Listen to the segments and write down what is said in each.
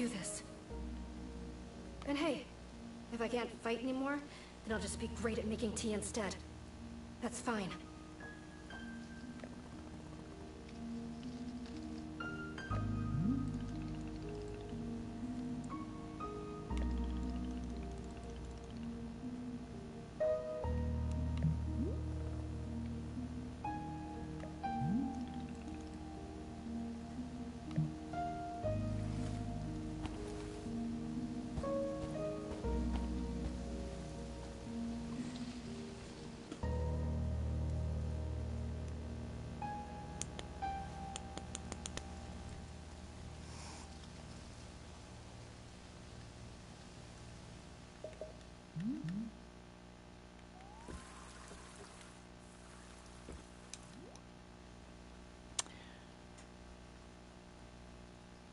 do this. And hey, if I can't fight anymore, then I'll just be great at making tea instead. That's fine.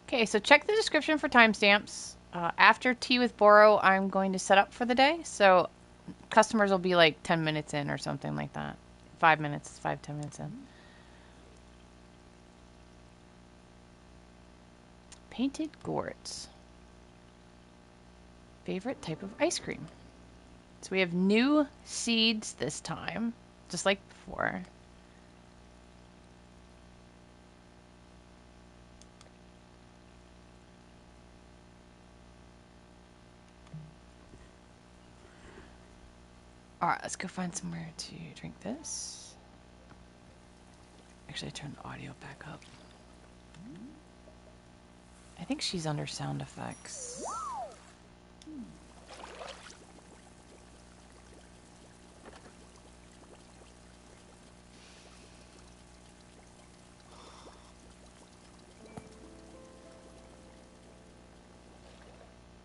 Okay, so check the description for timestamps. After tea with Boro, I'm going to set up for the day. So customers will be like 10 minutes in or something like that. 5 minutes, 5-10 minutes in. Painted gourds. Favorite type of ice cream. So we have new seeds this time, just like before. Alright, let's go find somewhere to drink this. Actually, I turned the audio back up. I think she's under sound effects.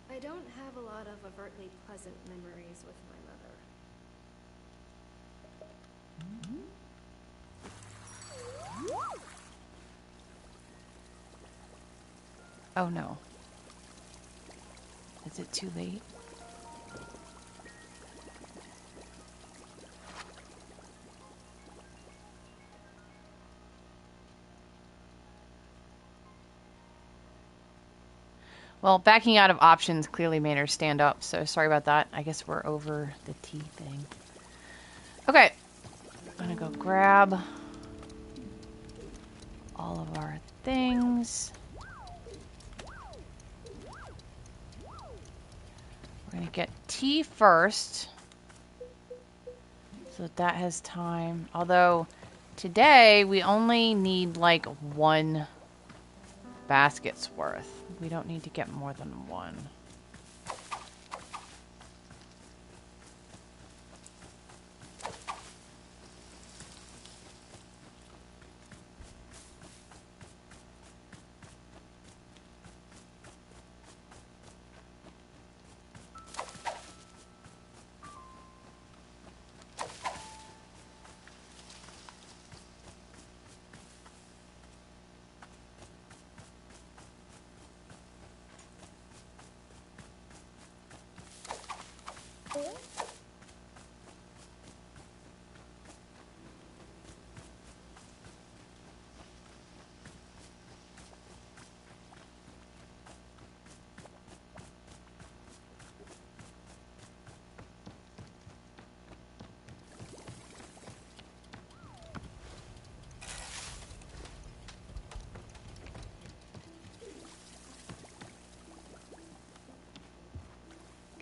I don't have a lot of overtly pleasant memories with my mother. Oh no. Is it too late? Well, backing out of options clearly made her stand up, so sorry about that. I guess we're over the tea thing. Okay. I'm gonna go grab all of our things. We're gonna get tea first, so that has time. Although, today we only need like 1 basket's worth. We don't need to get more than 1.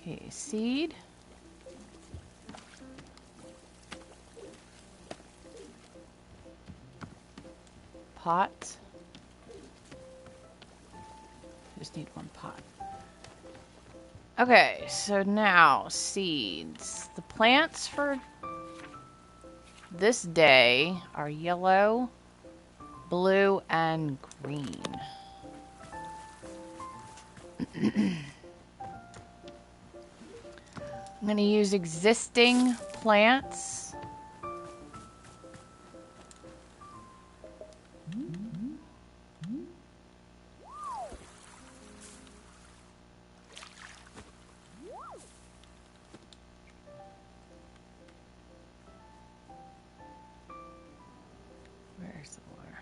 Okay, seed. Pot. Just need 1 pot. Okay, so now seeds. The plants for this day are yellow, blue, and green. I'm going to use existing plants. Where's the water?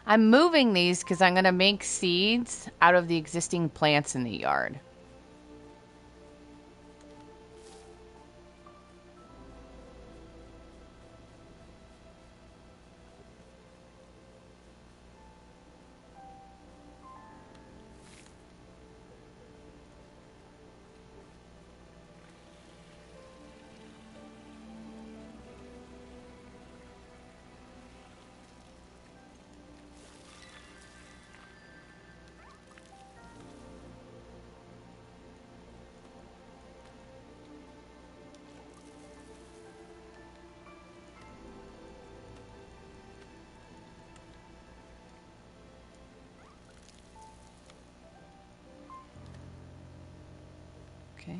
I'm moving these because I'm going to make seeds out of the existing plants in the yard. Okay.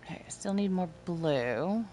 Okay, I still need more blue.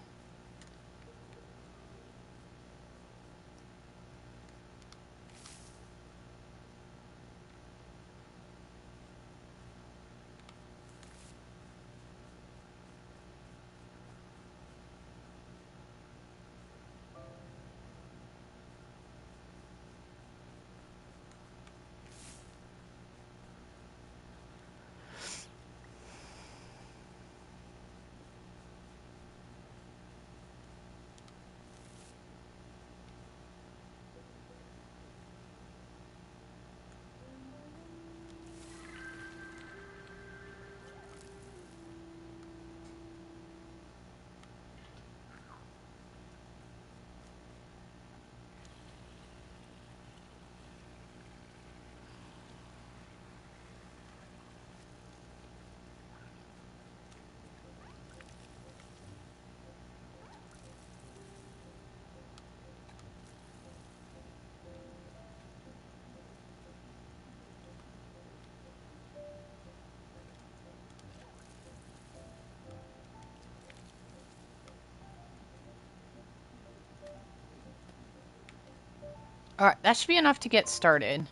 All right, that should be enough to get started.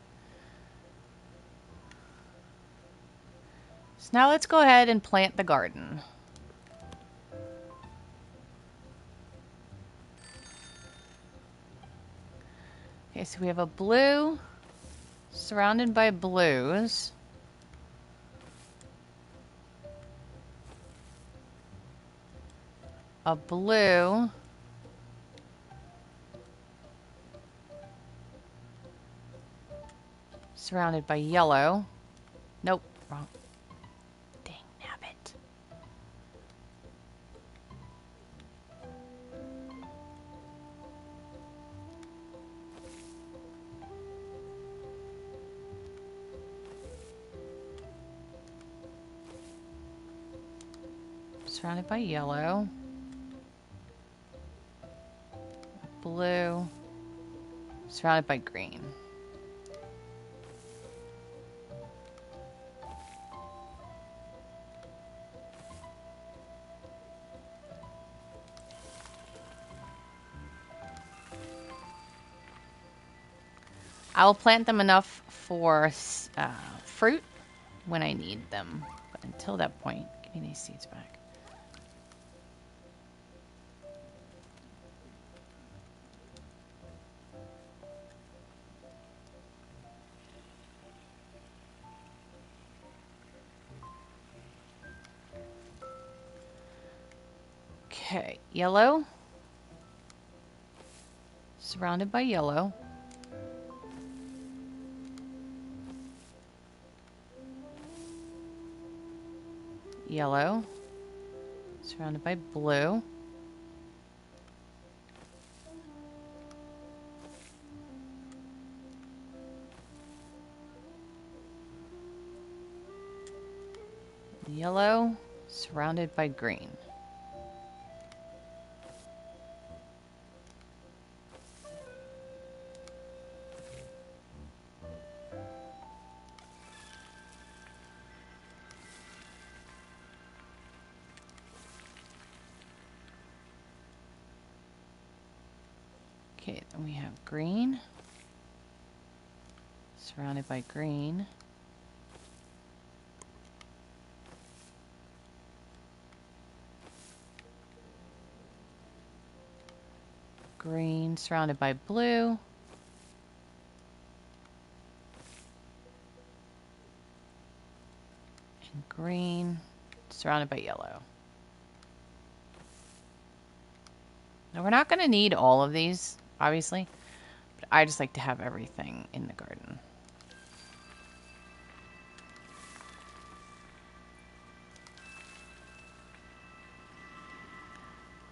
So now let's go ahead and plant the garden. Okay, so we have a blue surrounded by blues. A blue. Surrounded by yellow. Nope, wrong. Dang nabbit. Surrounded by yellow. Blue. Surrounded by green. I'll plant them enough for fruit when I need them. But until that point, give me these seeds back. Okay, yellow. Surrounded by yellow. Yellow. Surrounded by blue. Yellow. Surrounded by green. Okay, then we have green, surrounded by green. Green, surrounded by blue. And green, surrounded by yellow. Now, we're not going to need all of these, obviously, but I just like to have everything in the garden.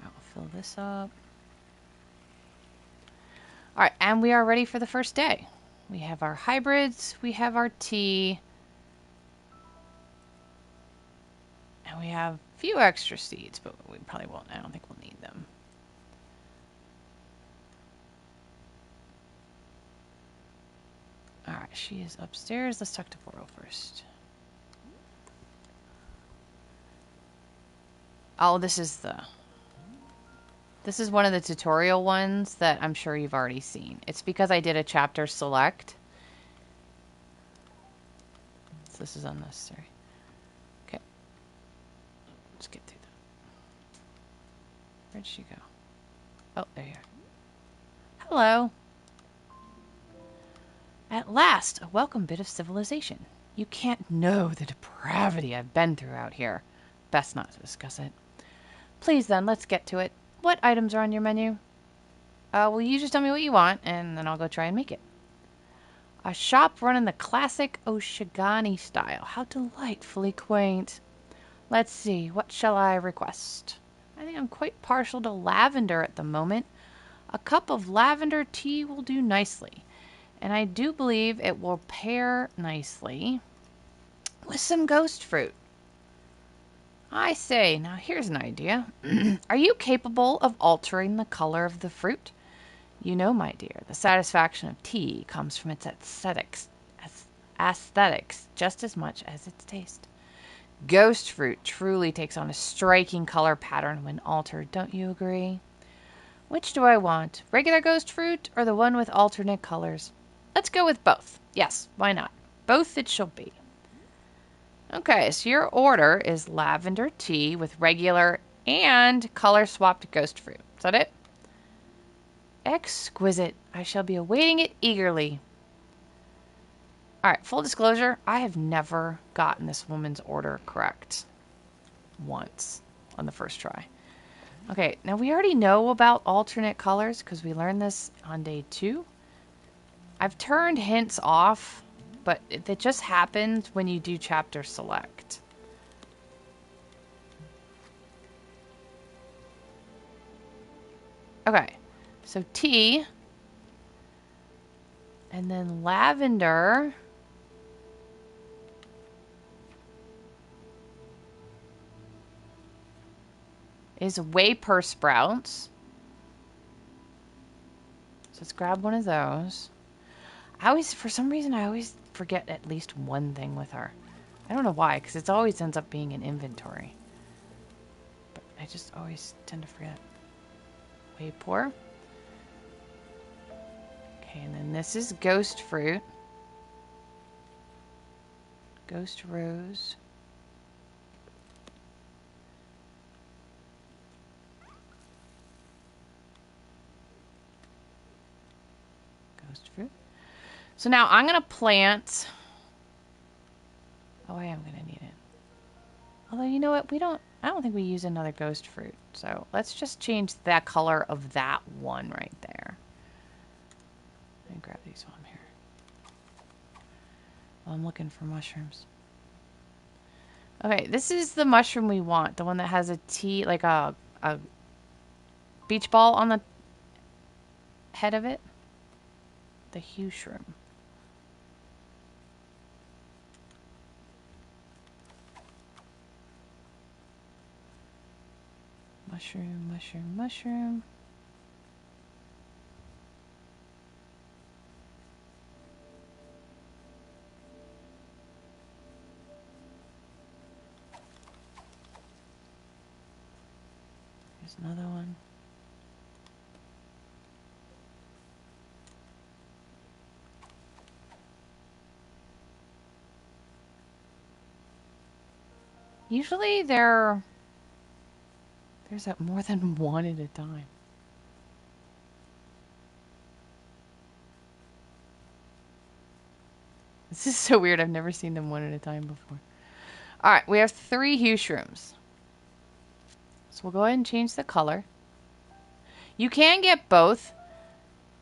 I'll fill this up. All right, and we are ready for the first day. We have our hybrids, we have our tea, and we have a few extra seeds, but we probably won't. I don't think we'll need them. All right, she is upstairs. Let's talk to Boro first. Oh, this is one of the tutorial ones that I'm sure you've already seen. It's because I did a chapter select. So this is unnecessary. Okay. Let's get through that. Where'd she go? Oh, there you are. Hello. At last, a welcome bit of civilization. You can't know the depravity I've been through out here. Best not to discuss it. Please then, let's get to it. What items are on your menu? Well, you just tell me what you want, and then I'll go try and make it. A shop run in the classic Oshigani style. How delightfully quaint. Let's see, what shall I request? I think I'm quite partial to lavender at the moment. A cup of lavender tea will do nicely. And I do believe it will pair nicely with some ghost fruit. I say, now here's an idea. Are you capable of altering the color of the fruit? You know, my dear, the satisfaction of tea comes from its aesthetics just as much as its taste. Ghost fruit truly takes on a striking color pattern when altered, don't you agree? Which do I want? Regular ghost fruit or the one with alternate colors? Let's go with both. Yes, why not? Both it shall be. Okay, so your order is lavender tea with regular and color-swapped ghost fruit. Is that it? Exquisite. I shall be awaiting it eagerly. All right, full disclosure, I have never gotten this woman's order correct. Once on the first try. Okay, now we already know about alternate colors because we learned this on day 2. I've turned hints off, but it just happens when you do chapter select. Okay, so tea, and then lavender. Is Wayper sprouts. So let's grab one of those. For some reason, I always forget at least one thing with her. I don't know why, because it always ends up being in inventory. But I just always tend to forget. Waypor. Okay, and then this is ghost fruit. Ghost rose. Ghost fruit. So now I'm going to plant... Oh, I am going to need it. Although, you know what? We don't I don't think we use another ghost fruit. So let's just change that color of that one right there. Let me grab these while I'm here. While I'm looking for mushrooms. Okay, this is the mushroom we want. The one that has a T, like a beach ball on the head of it. The hue shroom. Mushroom, mushroom, mushroom. There's another one. Usually there's more than one at a time. This is so weird. I've never seen them one at a time before. All right, we have 3 hue shrooms. So we'll go ahead and change the color. You can get both.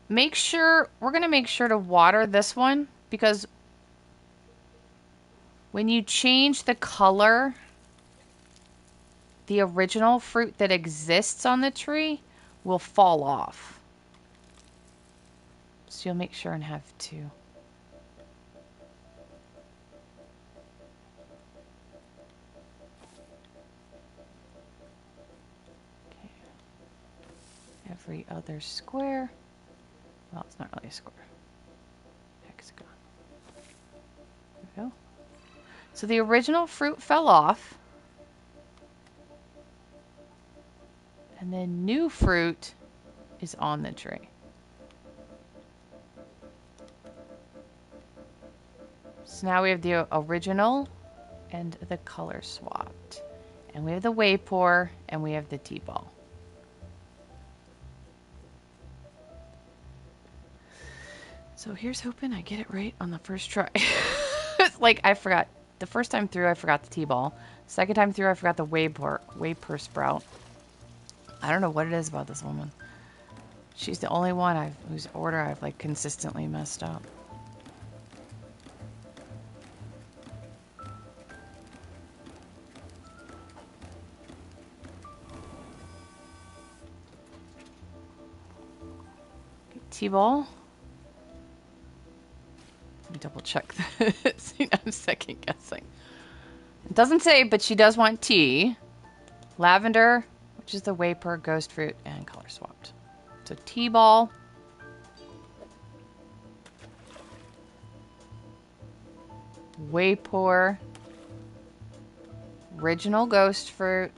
Make sure, we're going to make sure to water this one because when you change the color, the original fruit that exists on the tree will fall off. So you'll make sure and have 2. Okay. Every other square. Well, it's not really a square. Hexagon. There we go. So the original fruit fell off. And then new fruit is on the tree. So now we have the original and the color swapped. And we have the whey pour and we have the T-ball. So here's hoping I get it right on the first try. It's like I forgot. The first time through I forgot the T-ball. Second time through I forgot the whey pour sprout. I don't know what it is about this woman. She's the only one whose order I've like consistently messed up. Okay, T-ball. Let me double check this. I'm second guessing. It doesn't say, but she does want tea. Lavender, which is the whey pour, ghost fruit, and color swapped. So T-ball. Whey pour. Original ghost fruit.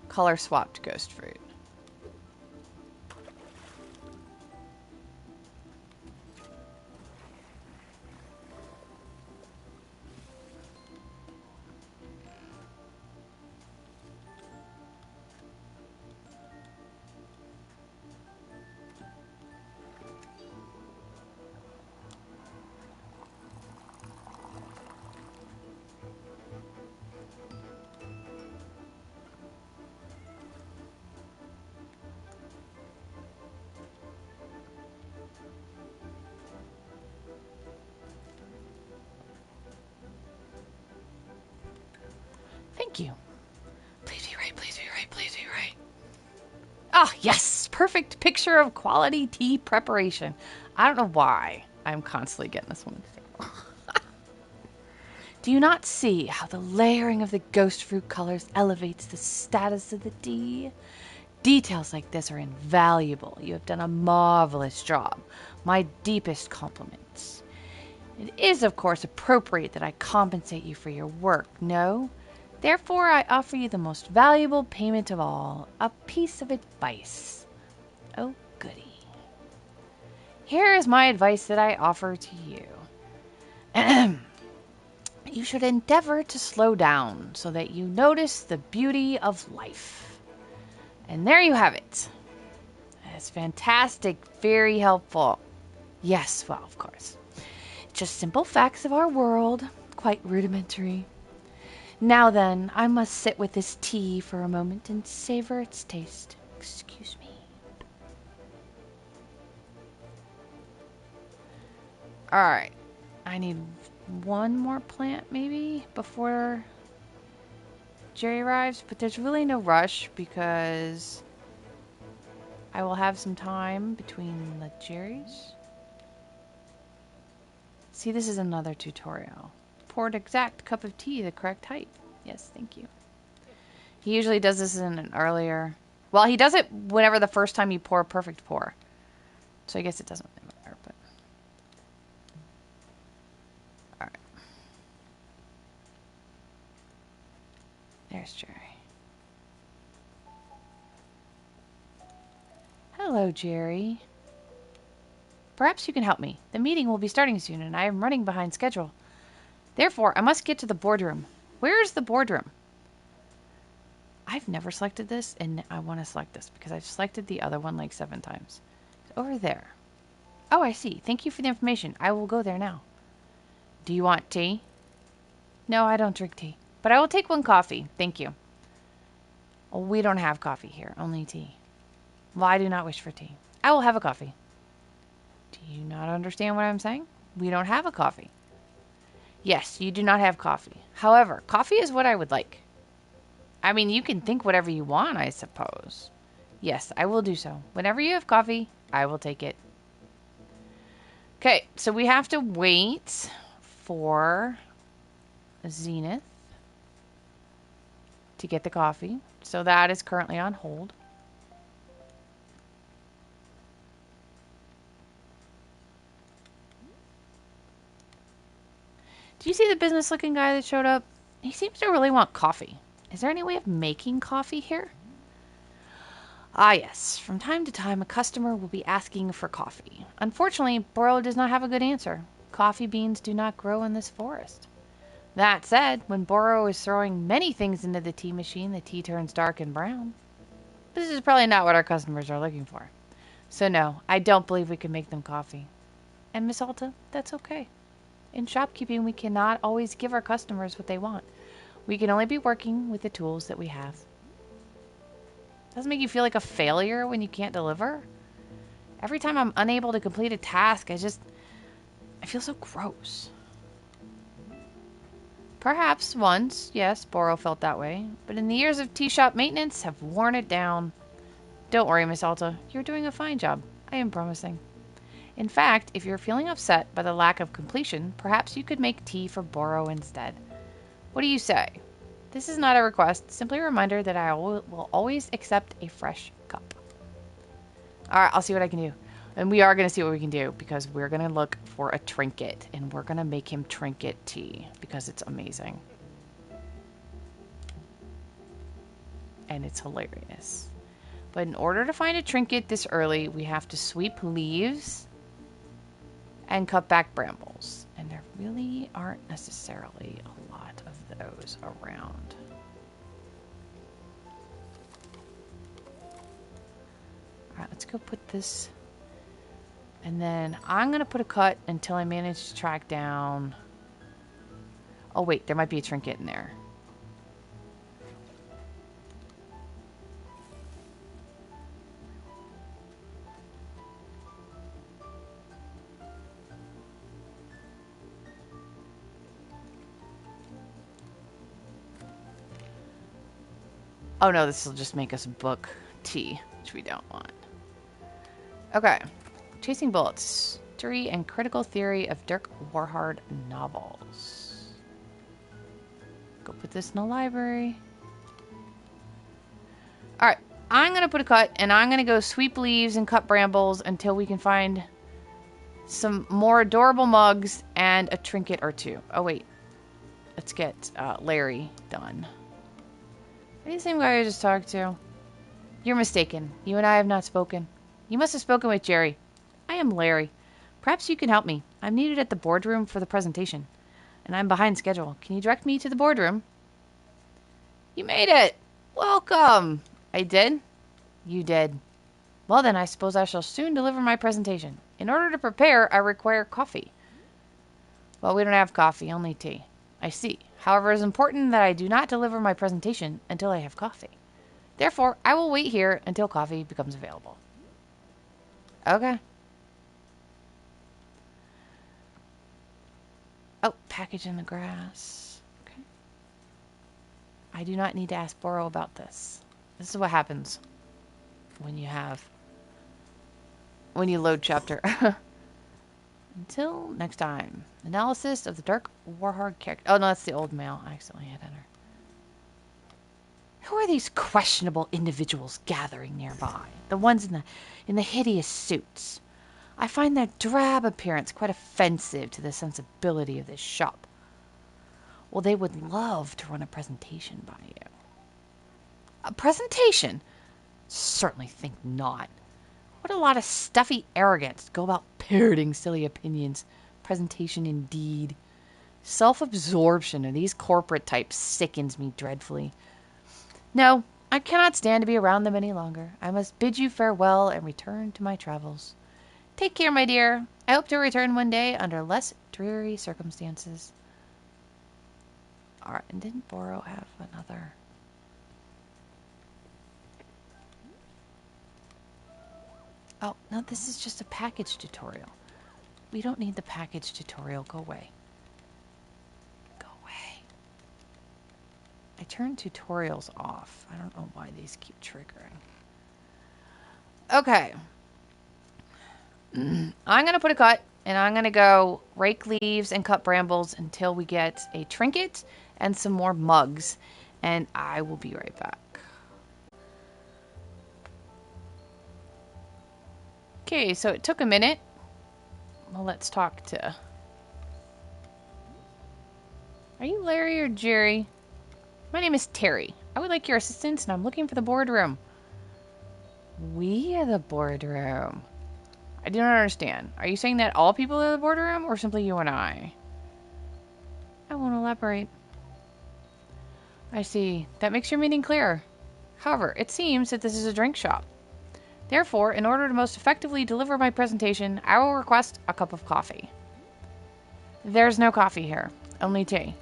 Color swapped ghost fruit. Thank you. Please be right, please be right, please be right. Ah, yes! Perfect picture of quality tea preparation. I don't know why I'm constantly getting this woman to say. Do you not see how the layering of the ghost fruit colors elevates the status of the tea? Details like this are invaluable. You have done a marvelous job. My deepest compliments. It is, of course, appropriate that I compensate you for your work, no? Therefore, I offer you the most valuable payment of all, a piece of advice. Oh, goody. Here is my advice that I offer to you. You should endeavor to slow down so that you notice the beauty of life. And there you have it. That's fantastic, very helpful. Yes, well, of course. Just simple facts of our world, quite rudimentary. Now then, I must sit with this tea for a moment and savor its taste. Excuse me. Alright. I need one more plant, maybe, before Jerry arrives. But there's really no rush because I will have some time between the Jerrys. See, this is another tutorial. Pour an exact cup of tea, the correct height. Yes, thank you. He usually does this in an earlier... Well, he does it whenever the first time you pour a perfect pour. So I guess it doesn't really matter, but... Alright. There's Jerry. Hello, Jerry. Perhaps you can help me. The meeting will be starting soon, and I am running behind schedule. Therefore, I must get to the boardroom. Where is the boardroom? I've never selected this, and I want to select this because I've selected the other one like 7 times. It's over there. Oh, I see. Thank you for the information. I will go there now. Do you want tea? No, I don't drink tea, but I will take 1 coffee. Thank you. Oh, we don't have coffee here, only tea. Well, I do not wish for tea. I will have a coffee. Do you not understand what I'm saying? We don't have a coffee. Yes, you do not have coffee. However, coffee is what I would like. I mean, you can think whatever you want, I suppose. Yes, I will do so. Whenever you have coffee, I will take it. Okay, so we have to wait for Zenith to get the coffee. So that is currently on hold. Do you see the business-looking guy that showed up? He seems to really want coffee. Is there any way of making coffee here? Ah, yes. From time to time, a customer will be asking for coffee. Unfortunately, Boro does not have a good answer. Coffee beans do not grow in this forest. That said, when Boro is throwing many things into the tea machine, the tea turns dark and brown. This is probably not what our customers are looking for. So no, I don't believe we can make them coffee. And Miss Alta, that's okay. In shopkeeping, we cannot always give our customers what they want. We can only be working with the tools that we have. Doesn't make you feel like a failure when you can't deliver? Every time I'm unable to complete a task, I feel so gross. Perhaps once, yes, Boro felt that way, but in the years of tea shop maintenance have worn it down. Don't worry, Miss Alta. You're doing a fine job. I am promising. In fact, if you're feeling upset by the lack of completion, perhaps you could make tea for Boro instead. What do you say? This is not a request, simply a reminder that I will always accept a fresh cup. Alright, I'll see what I can do. And we are going to see what we can do, because we're going to look for a Trinket, and we're going to make him Trinket tea, because it's amazing. And it's hilarious. But in order to find a Trinket this early, we have to sweep leaves and cut back brambles. And there really aren't necessarily a lot of those around. Alright, let's go put this. And then I'm going to put a cut until I manage to track down... Oh wait, there might be a Trinket in there. Oh no, this will just make us book tea, which we don't want. Okay. Chasing Bullets. History and Critical Theory of Dirk Warhard Novels. Go put this in the library. Alright. I'm going to put a cut, and I'm going to go sweep leaves and cut brambles until we can find some more adorable mugs and a Trinket or two. Oh, wait. Let's get Larry done. Are you the same guy I just talked to? You're mistaken. You and I have not spoken. You must have spoken with Jerry. I am Larry. Perhaps you can help me. I'm needed at the boardroom for the presentation, and I'm behind schedule. Can you direct me to the boardroom? You made it! Welcome! I did? You did. Well then, I suppose I shall soon deliver my presentation. In order to prepare, I require coffee. Well, we don't have coffee, only tea. I see. However, it is important that I do not deliver my presentation until I have coffee. Therefore, I will wait here until coffee becomes available. Okay. Oh, package in the grass. Okay. I do not need to ask Boro about this. This is what happens when you load chapter. Until next time. Analysis of the Dark Warhard character. Oh, no, that's the old mail. I accidentally hit enter. Who are these questionable individuals gathering nearby? The ones in the hideous suits. I find their drab appearance quite offensive to the sensibility of this shop. Well, they would love to run a presentation by you. A presentation? Certainly think not. What a lot of stuffy arrogance to go about parroting silly opinions. Presentation indeed. Self-absorption of these corporate types sickens me dreadfully. No, I cannot stand to be around them any longer. I must bid you farewell and return to my travels. Take care, my dear. I hope to return one day under less dreary circumstances. Alright, and didn't Boro have another? Oh, no, this is just a package tutorial. We don't need the package tutorial. Go away. Go away. I turned tutorials off. I don't know why these keep triggering. Okay. I'm going to put a cut, and I'm going to go rake leaves and cut brambles until we get a trinket and some more mugs. And I will be right back. Okay, so it took a minute. Well, let's talk to... Are you Larry or Jerry? My name is Terry. I would like your assistance, and I'm looking for the boardroom. We are the boardroom. I do not understand. Are you saying that all people are the boardroom, or simply you and I? I won't elaborate. I see. That makes your meaning clearer. However, it seems that this is a drink shop. Therefore, in order to most effectively deliver my presentation, I will request a cup of coffee. There's no coffee here, only tea.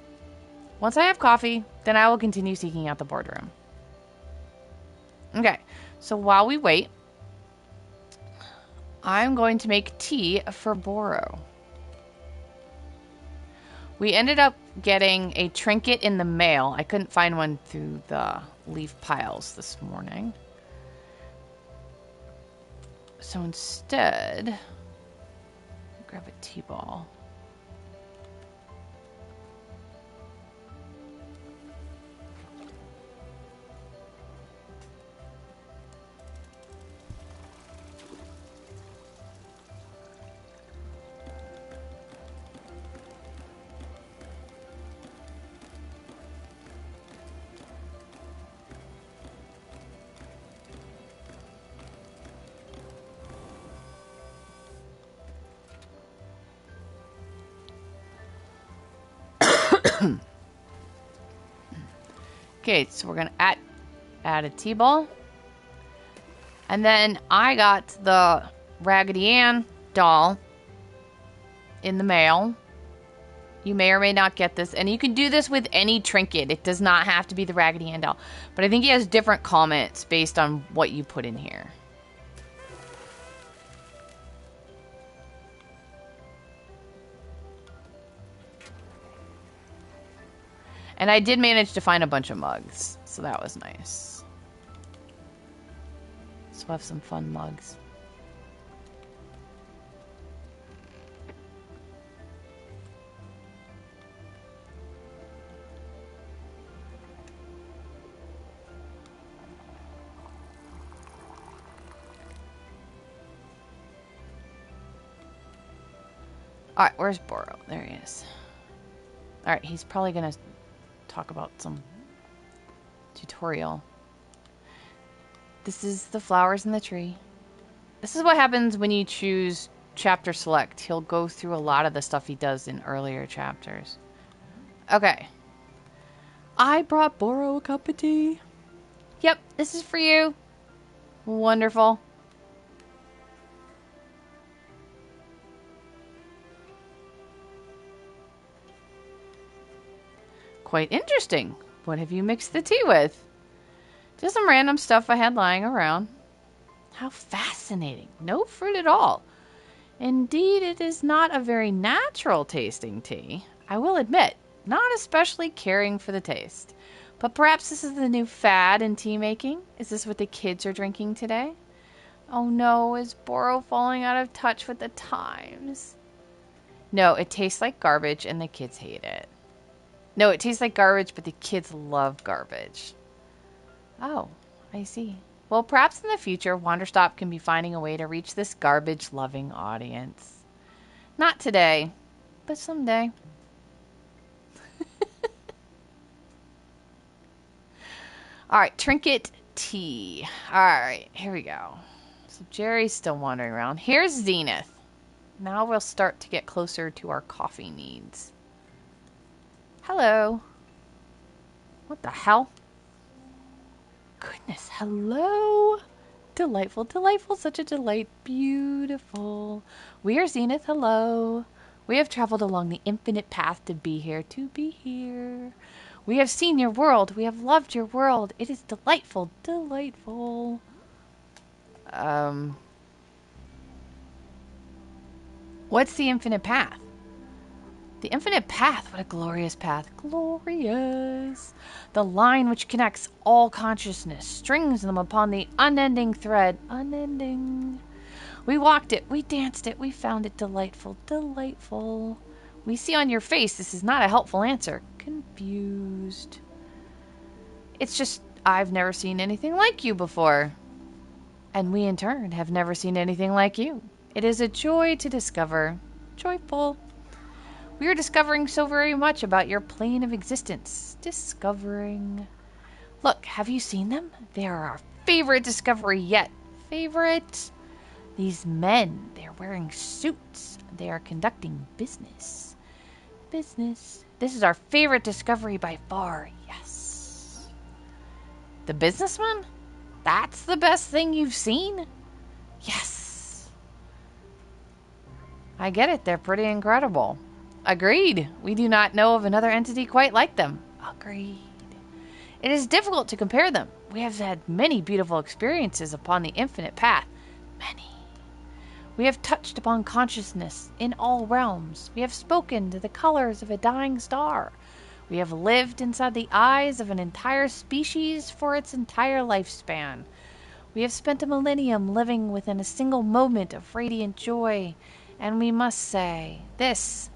Once I have coffee, then I will continue seeking out the boardroom. Okay, so while we wait, I'm going to make tea for Boro. We ended up getting a trinket in the mail. I couldn't find one through the leaf piles this morning. So instead, grab a tea ball. Okay, so we're gonna add a T-ball. And then I got the Raggedy Ann doll in the mail. You may or may not get this. And you can do this with any trinket. It does not have to be the Raggedy Ann doll. But I think he has different comments based on what you put in here. And I did manage to find a bunch of mugs, so that was nice. So we'll have some fun mugs. Alright, where's Boro? There he is. Alright, he's probably gonna talk about some tutorial. This is the flowers in the tree. This is what happens when you choose chapter select. He'll go through a lot of the stuff he does in earlier chapters. Okay. I brought Boro a cup of tea. Yep, this is for you. Wonderful. Quite interesting. What have you mixed the tea with? Just some random stuff I had lying around. How fascinating. No fruit at all. Indeed, it is not a very natural tasting tea. I will admit, not especially caring for the taste. But perhaps this is the new fad in tea making? Is this what the kids are drinking today? Oh no, is Boro falling out of touch with the times? No, it tastes like garbage and the kids hate it. No, it tastes like garbage, but the kids love garbage. Oh, I see. Well, perhaps in the future, Wanderstop can be finding a way to reach this garbage-loving audience. Not today, but someday. All right, Trinket tea. All right, here we go. So Jerry's still wandering around. Here's Zenith. Now we'll start to get closer to our coffee needs. Hello. What the hell? Goodness, hello. Delightful, delightful, such a delight. Beautiful. We are Zenith, hello. We have traveled along the infinite path to be here, We have seen your world. We have loved your world. It is delightful, delightful. What's the infinite path? The infinite path. What a glorious path. Glorious. The line which connects all consciousness, strings them upon the unending thread. Unending. We walked it. We danced it. We found it delightful. Delightful. We see on your face this is not a helpful answer. Confused. It's just I've never seen anything like you before. And we in turn have never seen anything like you. It is a joy to discover. Joyful. We are discovering so very much about your plane of existence. Discovering. Look, have you seen them? They are our favorite discovery yet. Favorite. These men, they're wearing suits. They are conducting business. Business. This is our favorite discovery by far. Yes. The businessman? That's the best thing you've seen? Yes. I get it. They're pretty incredible. Agreed. We do not know of another entity quite like them. Agreed. It is difficult to compare them. We have had many beautiful experiences upon the infinite path. Many. We have touched upon consciousness in all realms. We have spoken to the colors of a dying star. We have lived inside the eyes of an entire species for its entire lifespan. We have spent a millennium living within a single moment of radiant joy. And we must say, this,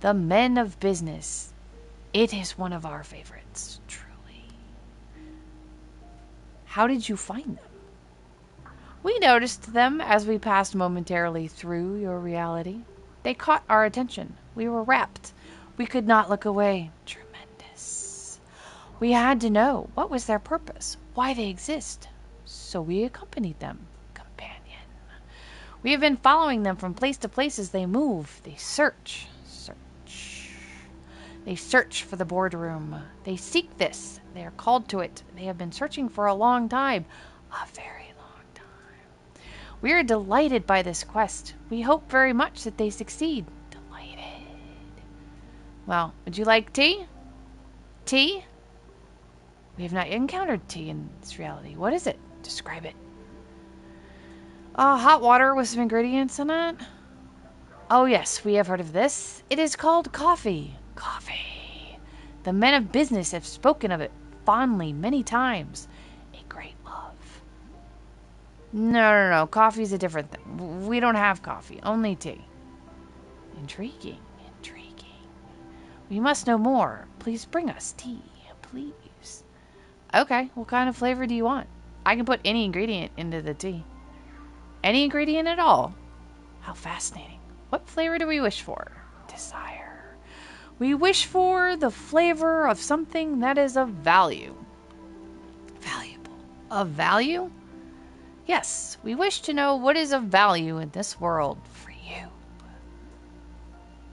the men of business, it is one of our favorites, truly. How did you find them? We noticed them as we passed momentarily through your reality. They caught our attention. We were rapt. We could not look away. Tremendous. We had to know what was their purpose, why they exist. So we accompanied them. Companion. We have been following them from place to place as they move. They search. They search for the boardroom. They seek this. They are called to it. They have been searching for a long time. A very long time. We are delighted by this quest. We hope very much that they succeed. Delighted. Well, would you like tea? Tea? We have not encountered tea in this reality. What is it? Describe it. Hot water with some ingredients in it. Oh yes, we have heard of this. It is called coffee. Coffee. The men of business have spoken of it fondly many times. A great love. No. Coffee's a different thing. We don't have coffee. Only tea. Intriguing. We must know more. Please bring us tea. Please. Okay, what kind of flavor do you want? I can put any ingredient into the tea. Any ingredient at all. How fascinating. What flavor do we wish for? Desire. We wish for the flavor of something that is of value. Valuable. Of value? Yes, we wish to know what is of value in this world for you.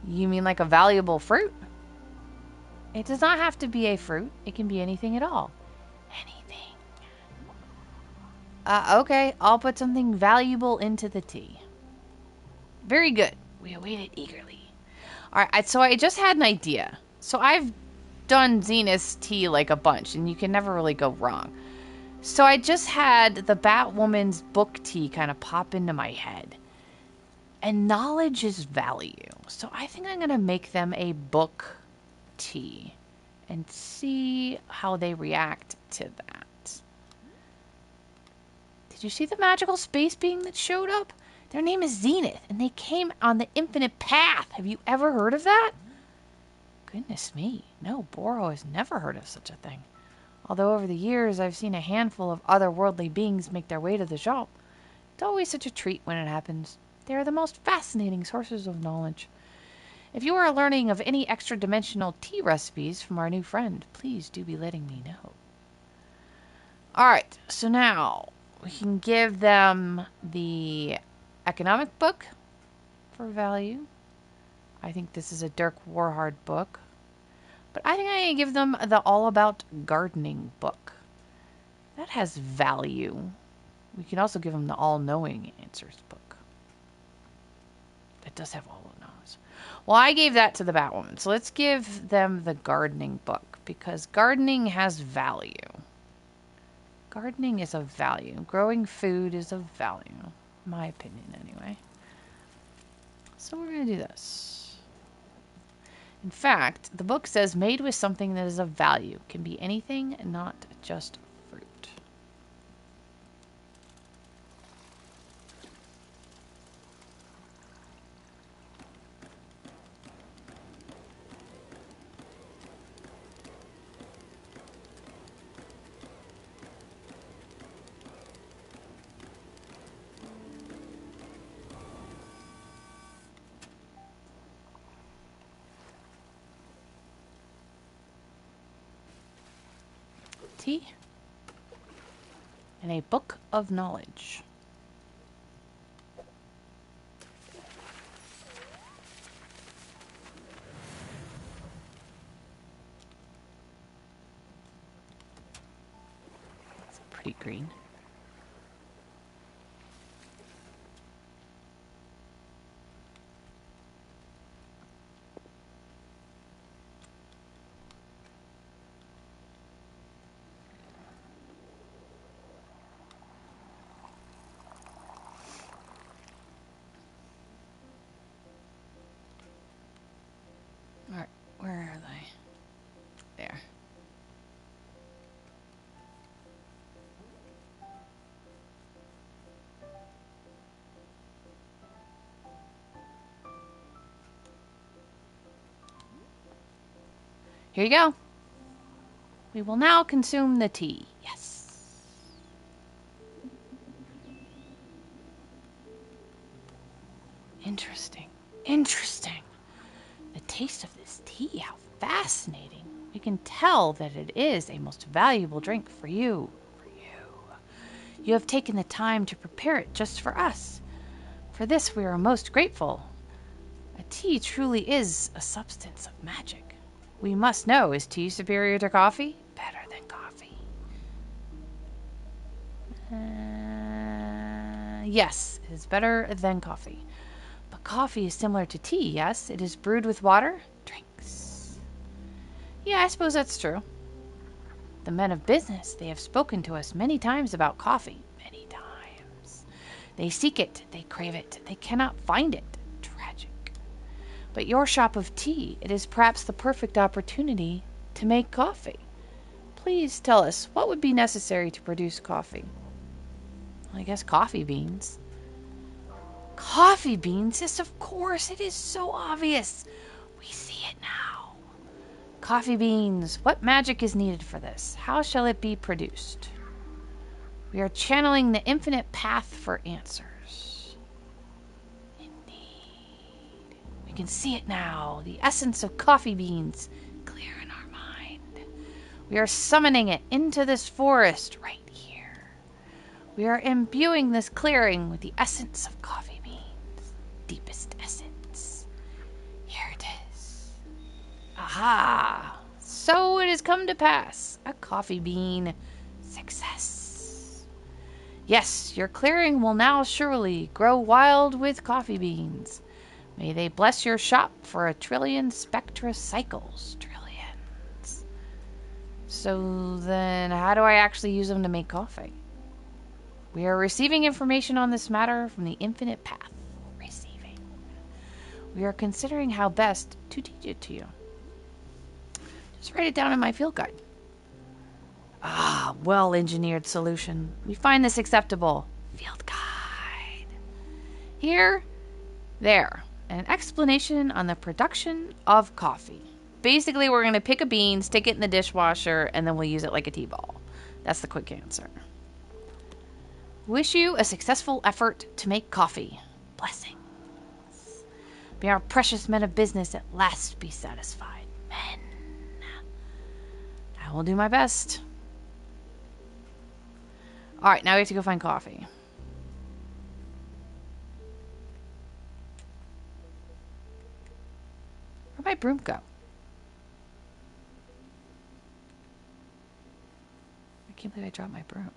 You mean like a valuable fruit? It does not have to be a fruit. It can be anything at all. Anything. Okay, I'll put something valuable into the tea. Very good. We await it eagerly. All right, so I just had an idea. So I've done Zenith's tea like a bunch, and you can never really go wrong. So I just had the Batwoman's book tea kind of pop into my head. And knowledge is value. So I think I'm going to make them a book tea and see how they react to that. Did you see the magical space being that showed up? Their name is Zenith, and they came on the infinite path. Have you ever heard of that? Goodness me. No, Boro has never heard of such a thing. Although over the years I've seen a handful of otherworldly beings make their way to the shop. It's always such a treat when it happens. They are the most fascinating sources of knowledge. If you are learning of any extra-dimensional tea recipes from our new friend, please do be letting me know. Alright, so now we can give them the economic book for value. I think this is a Dirk Warhard book. But I think I'm going to give them the All About Gardening book. That has value. We can also give them the All Knowing Answers book. It does have all of those. Well, I gave that to the Batwoman. So let's give them the gardening book. Because gardening has value. Gardening is of value. Growing food is of value. In my opinion, anyway. So we're going to do this. In fact, the book says made with something that is of value. Can be anything, not just fruit. Tea and a book of knowledge. It's pretty green. Alright, where are they? There. Here you go. We will now consume the tea. Yes. Interesting. Interesting. The taste of this tea, how fascinating. We can tell that it is a most valuable drink for you. You have taken the time to prepare it just for us. For this we are most grateful. A tea truly is a substance of magic. We must know, is tea superior to coffee? Better than coffee. Yes, it is better than coffee. But coffee is similar to tea, yes? It is brewed with water? Drinks. Yeah, I suppose that's true. The men of business, they have spoken to us many times about coffee. Many times. They seek it, they crave it, they cannot find it. Tragic. But your shop of tea, it is perhaps the perfect opportunity to make coffee. Please tell us, what would be necessary to produce coffee? Well, I guess coffee beans. Coffee beans? Yes, of course. It is so obvious. We see it now. Coffee beans. What magic is needed for this? How shall it be produced? We are channeling the infinite path for answers. Indeed. We can see it now. The essence of coffee beans clear in our mind. We are summoning it into this forest right here. We are imbuing this clearing with the essence of coffee. Deepest essence. Here it is. Aha! So it has come to pass. A coffee bean success. Yes, your clearing will now surely grow wild with coffee beans. May they bless your shop for 1,000,000,000 spectra cycles. Trillions. So then, how do I actually use them to make coffee? We are receiving information on this matter from the infinite path. Receiving. We are considering how best to teach it to you. Just write it down in my field guide. Ah, well-engineered solution. We find this acceptable. Field guide. Here, there. An explanation on the production of coffee. Basically, we're going to pick a bean, stick it in the dishwasher, and then we'll use it like a tea ball. That's the quick answer. Wish you a successful effort to make coffee. Blessings. May our precious men of business at last be satisfied. Men. I will do my best. Alright, now we have to go find coffee. Where'd my broom go? I can't believe I dropped my broom.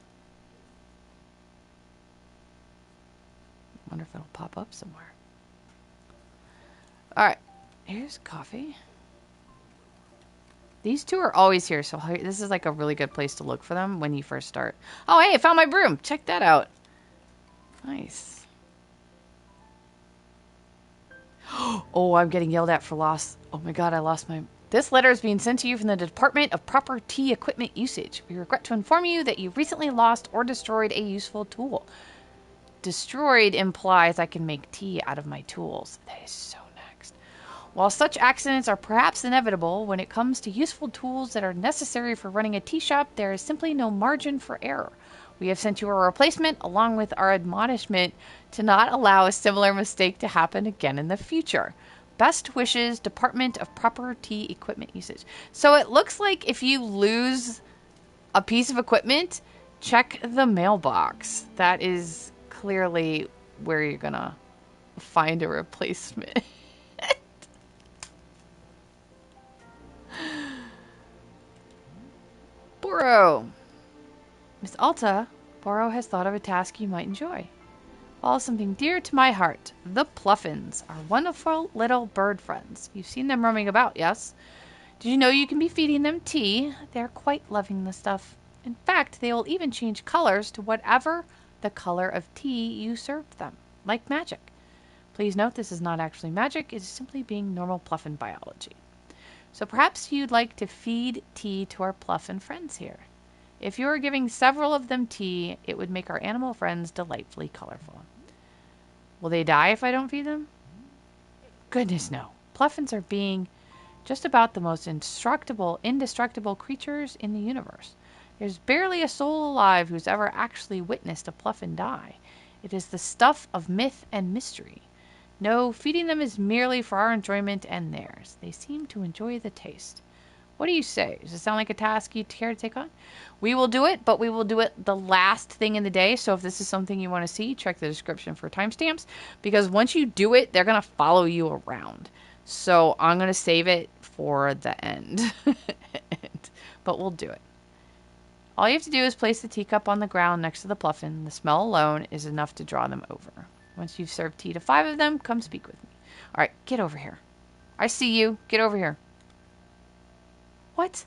I wonder if it'll pop up somewhere. Alright, here's coffee. These two are always here, so this is like a really good place to look for them when you first start. Oh, hey, I found my broom. Check that out. Nice. Oh, I'm getting yelled at for loss. Oh my god, I lost my... This letter is being sent to you from the Department of Proper Tea Equipment Usage. We regret to inform you that you recently lost or destroyed a useful tool. Destroyed implies I can make tea out of my tools. That is so next. While such accidents are perhaps inevitable, when it comes to useful tools that are necessary for running a tea shop, there is simply no margin for error. We have sent you a replacement along with our admonishment to not allow a similar mistake to happen again in the future. Best wishes, Department of Proper Tea Equipment Usage. So it looks like if you lose a piece of equipment, check the mailbox. That is clearly where you're gonna find a replacement. Boro. Miss Alta, Boro has thought of a task you might enjoy. Follow something dear to my heart. The Pluffins are wonderful little bird friends. You've seen them roaming about, yes? Did you know you can be feeding them tea? They're quite loving the stuff. In fact, they will even change colors to whatever the color of tea you served them, like magic. Please note this is not actually magic, it is simply being normal Pluffin biology. So perhaps you'd like to feed tea to our Pluffin friends here. If you are giving several of them tea, it would make our animal friends delightfully colorful. Will they die if I don't feed them? Goodness no. Pluffins are being just about the most indestructible creatures in the universe. There's barely a soul alive who's ever actually witnessed a Pluffin die. It is the stuff of myth and mystery. No, feeding them is merely for our enjoyment and theirs. They seem to enjoy the taste. What do you say? Does it sound like a task you care to take on? We will do it, but we will do it the last thing in the day. So if this is something you want to see, check the description for timestamps. Because once you do it, they're going to follow you around. So I'm going to save it for the end. But we'll do it. All you have to do is place the teacup on the ground next to the Pluffin. The smell alone is enough to draw them over. Once you've served tea to 5 of them, come speak with me. All right, get over here. I see you. Get over here. What?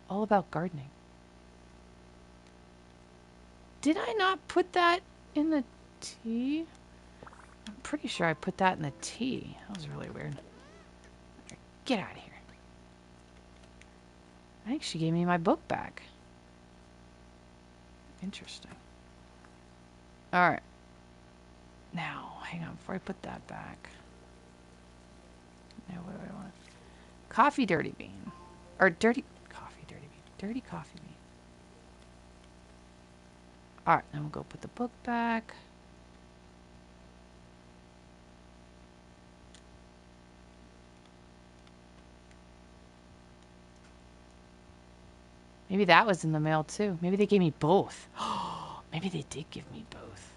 All about gardening. Did I not put that in the tea? I'm pretty sure I put that in the tea. That was really weird. Get out of here. I think she gave me my book back. Interesting. Alright. Now, hang on, before I put that back. Now, what do I want? Coffee dirty bean. Or dirty coffee dirty bean. Dirty coffee bean. Alright, now we'll go put the book back. Maybe that was in the mail too. Maybe they gave me both. Maybe they did give me both.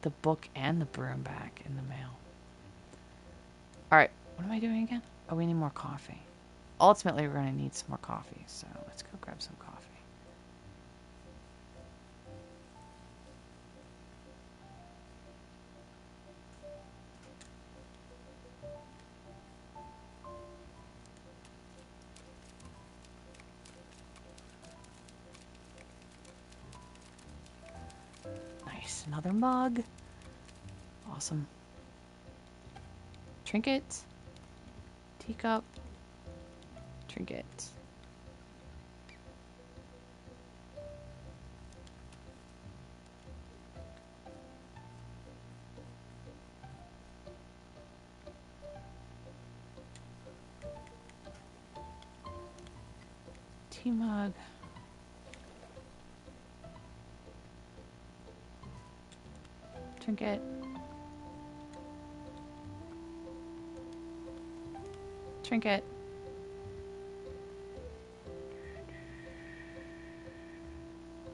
The book and the broom back in the mail. Alright, what am I doing again? Oh, we need more coffee. Ultimately, we're going to need some more coffee. So let's go grab some coffee. Nice. Another mug. Awesome. Trinket. Teacup. Trinket. Tea mug. Trinket. Trinket.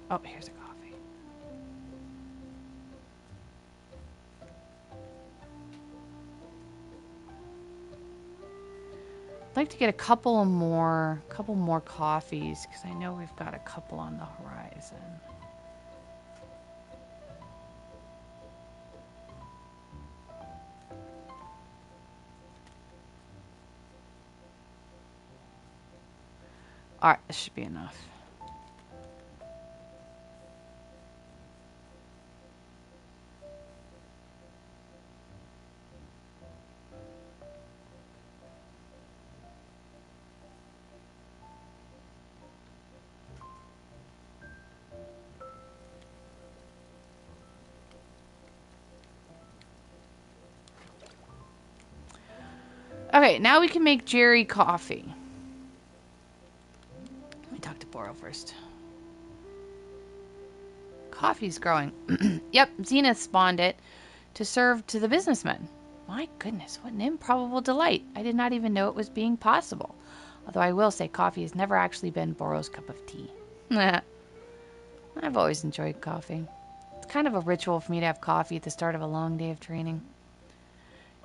Oh, here's a coffee. I'd like to get a couple more coffees because I know we've got a couple on the horizon. All right, this should be enough. Okay, now we can make Jerry coffee. Let me talk to Boro first. Coffee's growing. Yep, Zenith spawned it to serve to the businessmen. My goodness, what an improbable delight. I did not even know it was being possible. Although I will say coffee has never actually been Boro's cup of tea. I've always enjoyed coffee. It's kind of a ritual for me to have coffee at the start of a long day of training.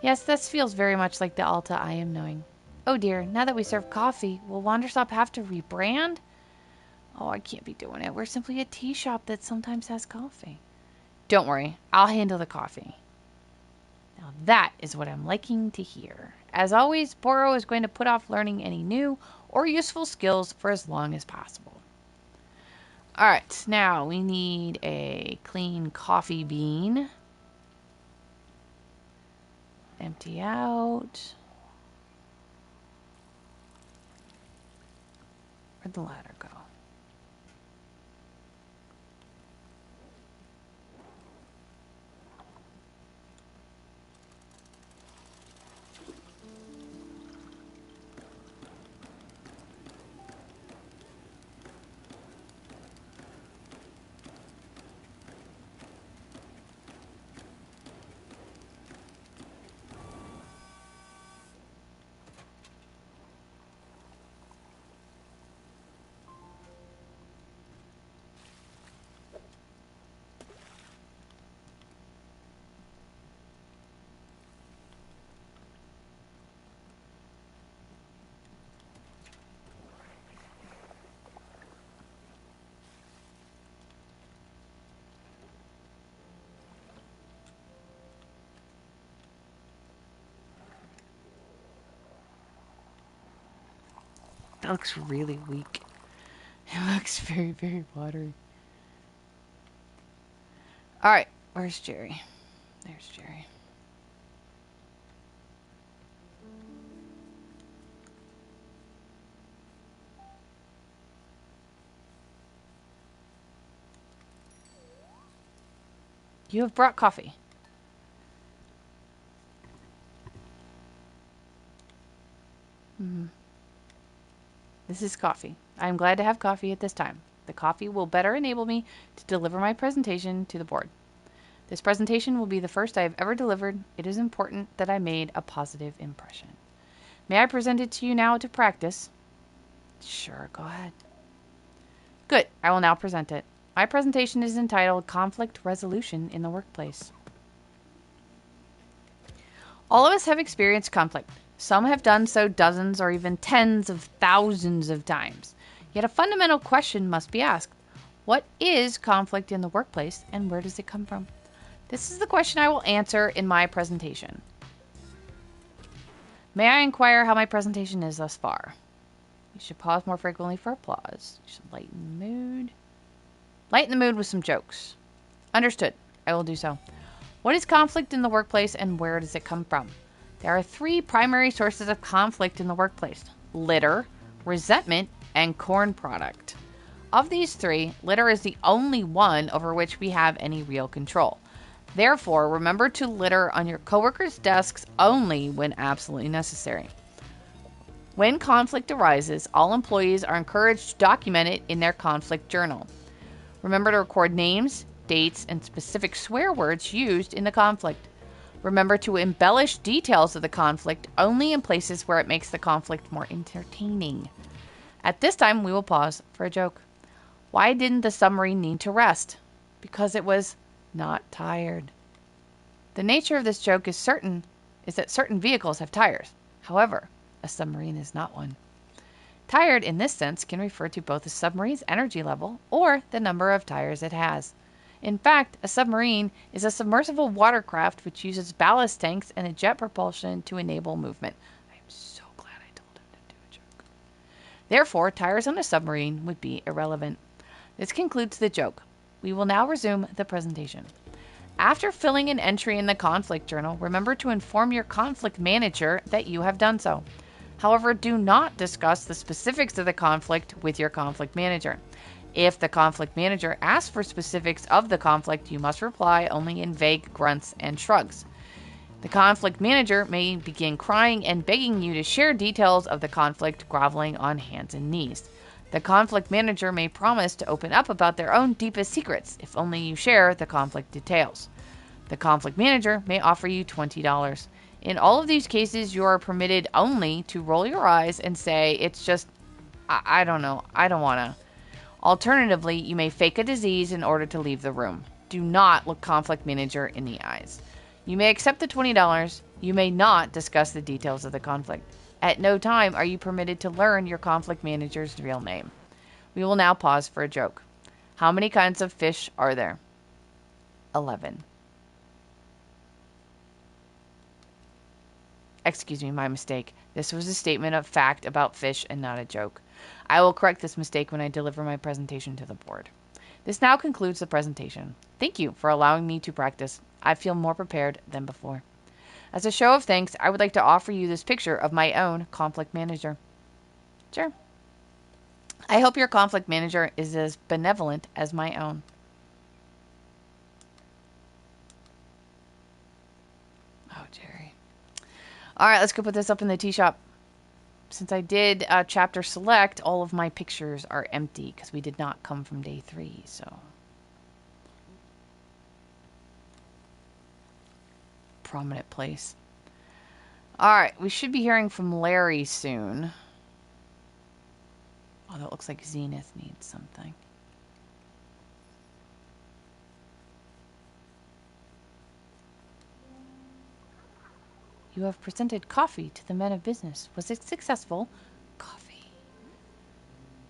Yes, this feels very much like the Alta I am knowing. Oh dear, now that we serve coffee, will Wanderstop have to rebrand? Oh, I can't be doing it. We're simply a tea shop that sometimes has coffee. Don't worry, I'll handle the coffee. Now that is what I'm liking to hear. As always, Boro is going to put off learning any new or useful skills for as long as possible. Alright, now we need a clean coffee bean. Empty out. Where'd the ladder go? That looks really weak. It looks very, very watery. Alright, where's Jerry? There's Jerry. You have brought coffee. This is coffee. I am glad to have coffee at this time. The coffee will better enable me to deliver my presentation to the board. This presentation will be the first I have ever delivered. It is important that I made a positive impression. May I present it to you now to practice? Sure, go ahead. Good, I will now present it. My presentation is entitled Conflict Resolution in the Workplace. All of us have experienced conflict. Some have done so dozens or even tens of thousands of times. Yet a fundamental question must be asked. What is conflict in the workplace and where does it come from? This is the question I will answer in my presentation. May I inquire how my presentation is thus far? You should pause more frequently for applause. You should lighten the mood. Lighten the mood with some jokes. Understood. I will do so. What is conflict in the workplace and where does it come from? There are 3 primary sources of conflict in the workplace: litter, resentment, and corn product. Of these 3, litter is the only one over which we have any real control. Therefore, remember to litter on your coworkers' desks only when absolutely necessary. When conflict arises, all employees are encouraged to document it in their conflict journal. Remember to record names, dates, and specific swear words used in the conflict. Remember to embellish details of the conflict only in places where it makes the conflict more entertaining. At this time, we will pause for a joke. Why didn't the submarine need to rest? Because it was not tired. The nature of this joke is that certain vehicles have tires. However, a submarine is not one. Tired in this sense can refer to both a submarine's energy level or the number of tires it has. In fact, a submarine is a submersible watercraft which uses ballast tanks and a jet propulsion to enable movement. I am so glad I told him to do a joke. Therefore, tires on a submarine would be irrelevant. This concludes the joke. We will now resume the presentation. After filling an entry in the conflict journal, remember to inform your conflict manager that you have done so. However, do not discuss the specifics of the conflict with your conflict manager. If the conflict manager asks for specifics of the conflict, you must reply only in vague grunts and shrugs. The conflict manager may begin crying and begging you to share details of the conflict, groveling on hands and knees. The conflict manager may promise to open up about their own deepest secrets if only you share the conflict details. The conflict manager may offer you $20. In all of these cases, you are permitted only to roll your eyes and say, it's just, I don't know, I don't want to. Alternatively, you may fake a disease in order to leave the room. Do not look conflict manager in the eyes. You may accept the $20. You may not discuss the details of the conflict. At no time are you permitted to learn your conflict manager's real name. We will now pause for a joke. How many kinds of fish are there? 11. Excuse me, my mistake. This was a statement of fact about fish and not a joke. I will correct this mistake when I deliver my presentation to the board. This now concludes the presentation. Thank you for allowing me to practice. I feel more prepared than before. As a show of thanks, I would like to offer you this picture of my own conflict manager. Sure. I hope your conflict manager is as benevolent as my own. Oh, Jerry. All right, let's go put this up in the tea shop. Since I did chapter select, all of my pictures are empty because we did not come from day 3, so. Prominent place. All right, we should be hearing from Larry soon. Although it looks like Zenith needs something. You have presented coffee to the men of business. Was it successful? Coffee.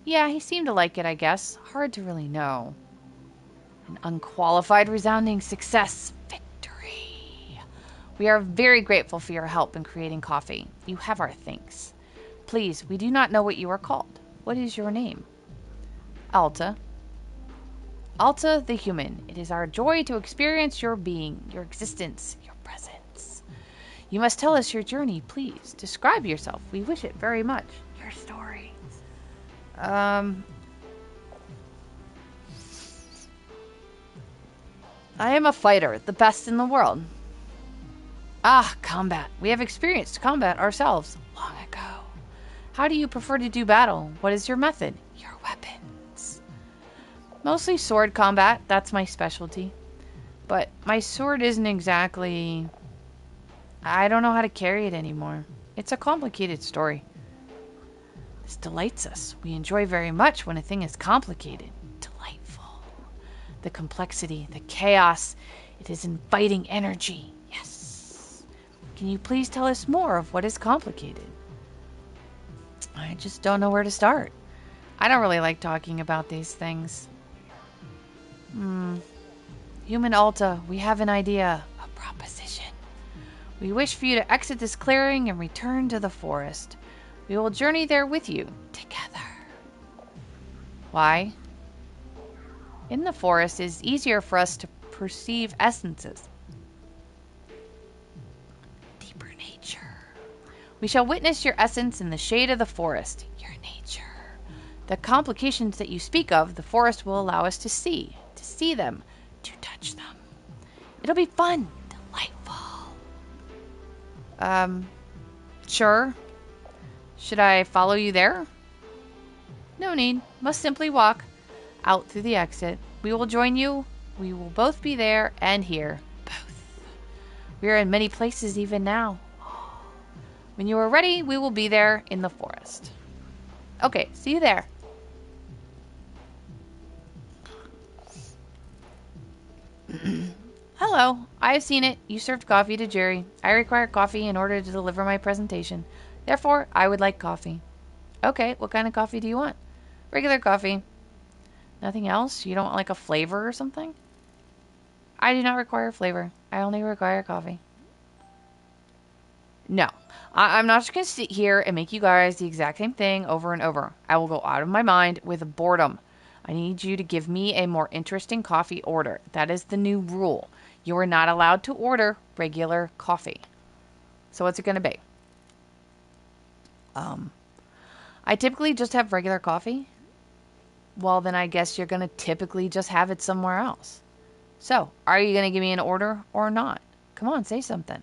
Yeah, he seemed to like it, I guess. Hard to really know. An unqualified, resounding success. Victory. We are very grateful for your help in creating coffee. You have our thanks. Please, we do not know what you are called. What is your name? Alta. Alta the human. It is our joy to experience your being, your existence, your presence. You must tell us your journey, please. Describe yourself. We wish it very much. Your story. I am a fighter, the best in the world. Ah, combat. We have experienced combat ourselves long ago. How do you prefer to do battle? What is your method? Your weapons. Mostly sword combat. That's my specialty. But my sword isn't exactly... I don't know how to carry it anymore. It's a complicated story. This delights us. We enjoy very much when a thing is complicated. Delightful. The complexity, the chaos. It is inviting energy. Yes. Can you please tell us more of what is complicated? I just don't know where to start. I don't really like talking about these things. Human Alta, we have an idea. A proposition. We wish for you to exit this clearing and return to the forest. We will journey there with you, together. Why? In the forest, it is easier for us to perceive essences. Deeper nature. We shall witness your essence in the shade of the forest, your nature. The complications that you speak of, the forest will allow us to see them, to touch them. It'll be fun, delightful. Sure. Should I follow you there? No need. Must simply walk out through the exit. We will join you. We will both be there and here. Both. We are in many places even now. When you are ready, we will be there in the forest. Okay, see you there. Hello, I have seen it. You served coffee to Jerry. I require coffee in order to deliver my presentation. Therefore, I would like coffee. Okay, what kind of coffee do you want? Regular coffee. Nothing else? You don't want like a flavor or something? I do not require flavor. I only require coffee. No. I'm not just going to sit here and make you guys the exact same thing over and over. I will go out of my mind with boredom. I need you to give me a more interesting coffee order. That is the new rule. You are not allowed to order regular coffee. So what's it going to be? I typically just have regular coffee. Well, then I guess you're going to typically just have it somewhere else. So, are you going to give me an order or not? Come on, say something.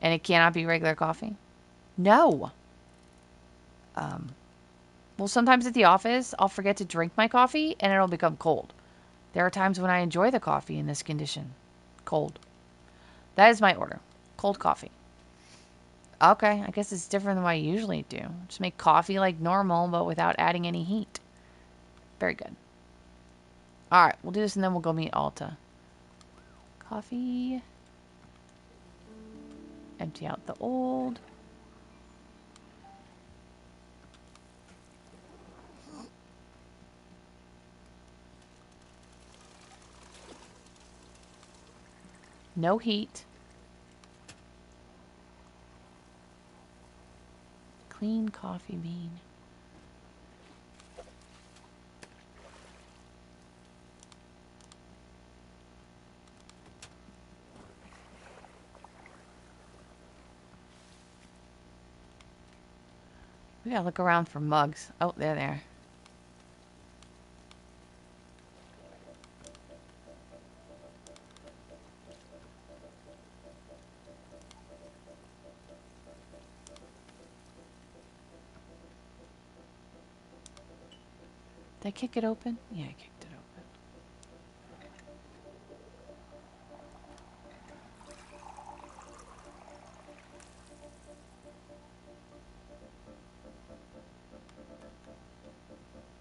And it cannot be regular coffee? No. Well, sometimes at the office, I'll forget to drink my coffee and it'll become cold. There are times when I enjoy the coffee in this condition. Cold. That is my order. Cold coffee. Okay, I guess it's different than what I usually do. Just make coffee like normal, but without adding any heat. Very good. Alright, we'll do this and then we'll go meet Alta. Coffee. Empty out the old. No heat. Clean coffee bean. We gotta look around for mugs. Oh, they're there. Did I kick it open? Yeah, I kicked it open.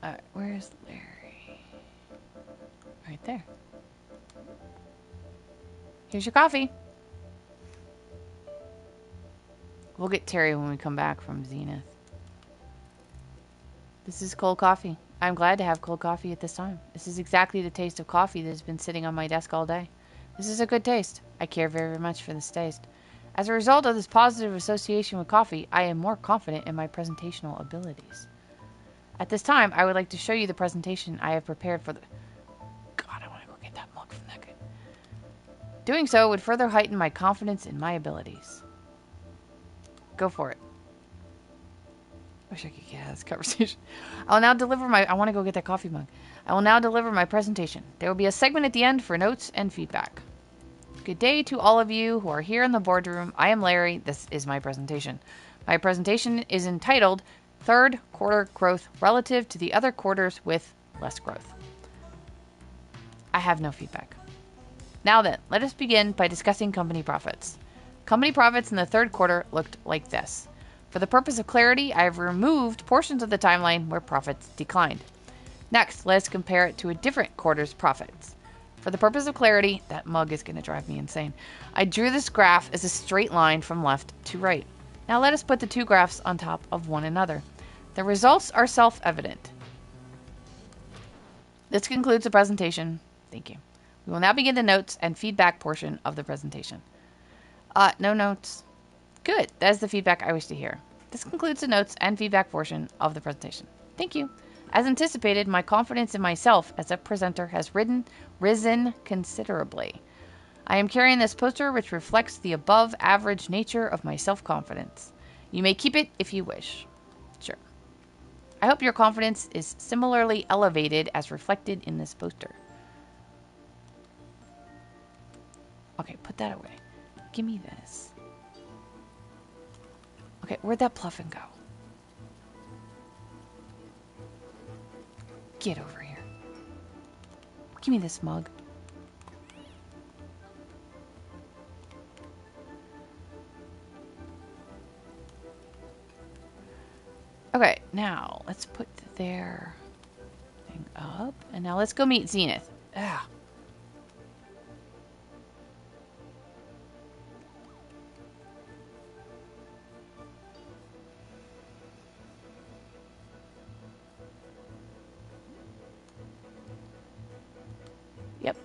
Alright, where's Larry? Right there. Here's your coffee. We'll get Terry when we come back from Zenith. This is cold coffee. I'm glad to have cold coffee at this time. This is exactly the taste of coffee that has been sitting on my desk all day. This is a good taste. I care very, very much for this taste. As a result of this positive association with coffee, I am more confident in my presentational abilities. At this time, I would like to show you the presentation I have prepared for the... God, I want to go get that mug from that guy. Doing so would further heighten my confidence in my abilities. Go for it. Wish I could get out of this conversation. I will now deliver my... I want to go get that coffee mug. I will now deliver my presentation. There will be a segment at the end for notes and feedback. Good day to all of you who are here in the boardroom. I am Larry. This is my presentation. My presentation is entitled Third Quarter Growth Relative to the Other Quarters with Less Growth. I have no feedback. Now then, let us begin by discussing company profits. Company profits in the third quarter looked like this. For the purpose of clarity, I have removed portions of the timeline where profits declined. Next, let us compare it to a different quarter's profits. For the purpose of clarity, that mug is going to drive me insane. I drew this graph as a straight line from left to right. Now let us put the two graphs on top of one another. The results are self-evident. This concludes the presentation. Thank you. We will now begin the notes and feedback portion of the presentation. No notes. Good. That is the feedback I wish to hear. This concludes the notes and feedback portion of the presentation. Thank you. As anticipated, my confidence in myself as a presenter has risen considerably. I am carrying this poster which reflects the above average nature of my self-confidence. You may keep it if you wish. Sure. I hope your confidence is similarly elevated as reflected in this poster. Okay, put that away. Give me this. Okay, where'd that Pluffin go? Get over here. Give me this mug. Okay, now let's put their thing up. And now let's go meet Zenith. Ugh. Yep.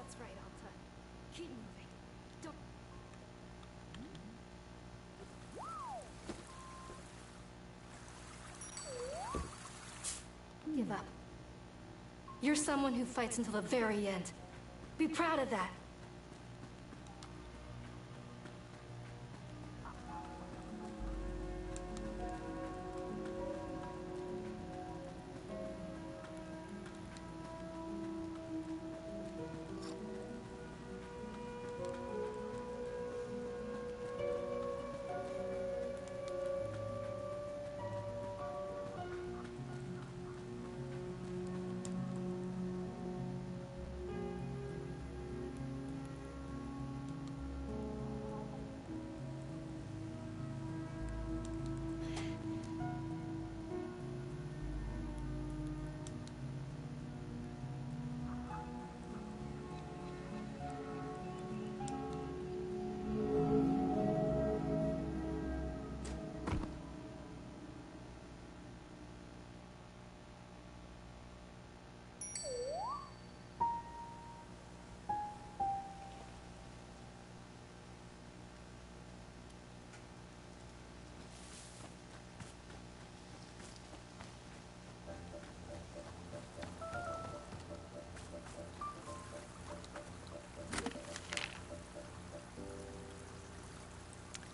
That's right, Alta. Keep moving. Don't... Give up. You're someone who fights until the very end. Be proud of that.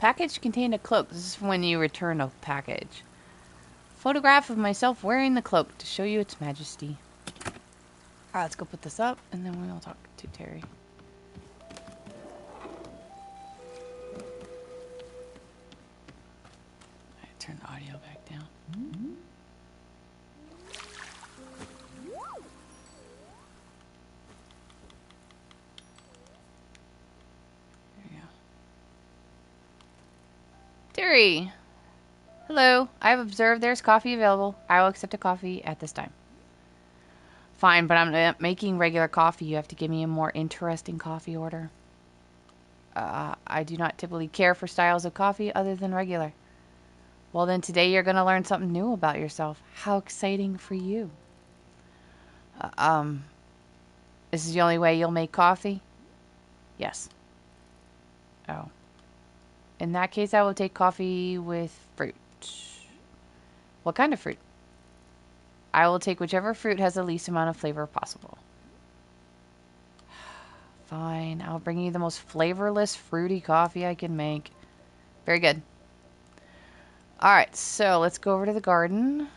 Package contained a cloak. This is when you return a package. Photograph of myself wearing the cloak to show you its majesty. Alright, let's go put this up, and then we'll talk to Terry. Turn the audio back down. There you go. Terry! Hello. I have observed there's coffee available. I will accept a coffee at this time. Fine, but I'm not making regular coffee. You have to give me a more interesting coffee order. I do not typically care for styles of coffee other than regular. Well, then today you're going to learn something new about yourself. How exciting for you. This is the only way you'll make coffee? Yes. Oh. In that case, I will take coffee with fruit. What kind of fruit? I will take whichever fruit has the least amount of flavor possible. Fine. I'll bring you the most flavorless, fruity coffee I can make. Very good. Alright, so let's go over to the garden.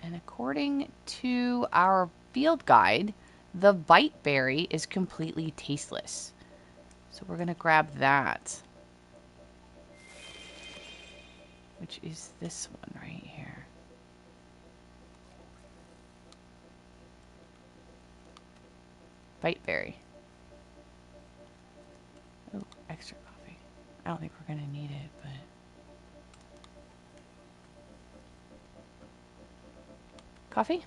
And according to our field guide, the bite berry is completely tasteless. So we're going to grab that. Which is this one right here. Bite berry. Oh, extra coffee. I don't think we're going to need it, but... Coffee?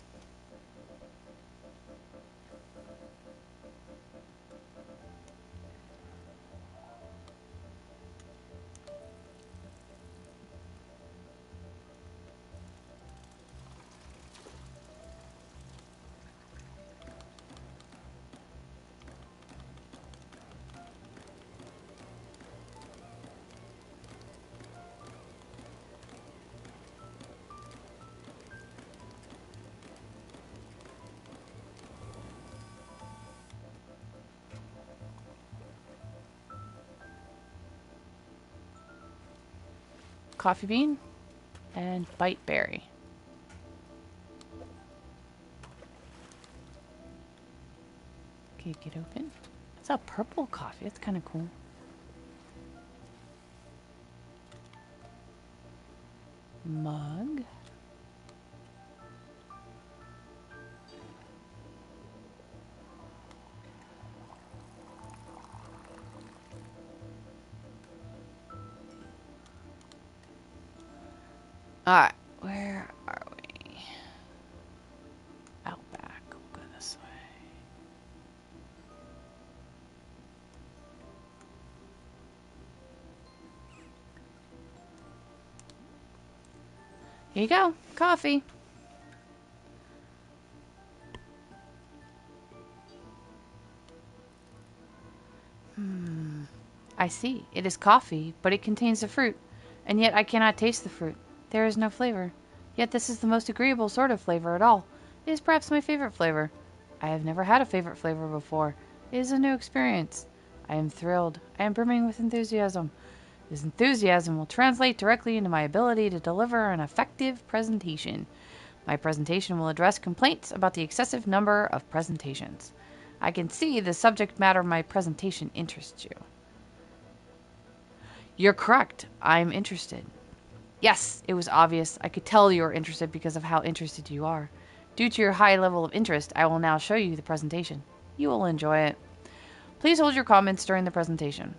Coffee bean and bite berry. Okay, get open. It's a purple coffee. That's kind of cool. Mug. Alright, where are we? Out back. We'll go this way. Here you go. Coffee. I see. It is coffee, but it contains the fruit, and yet I cannot taste the fruit. There is no flavor. Yet this is the most agreeable sort of flavor at all. It is perhaps my favorite flavor. I have never had a favorite flavor before. It is a new experience. I am thrilled. I am brimming with enthusiasm. This enthusiasm will translate directly into my ability to deliver an effective presentation. My presentation will address complaints about the excessive number of presentations. I can see the subject matter of my presentation interests you. You're correct. I'm interested. Yes, it was obvious. I could tell you were interested because of how interested you are. Due to your high level of interest, I will now show you the presentation. You will enjoy it. Please hold your comments during the presentation.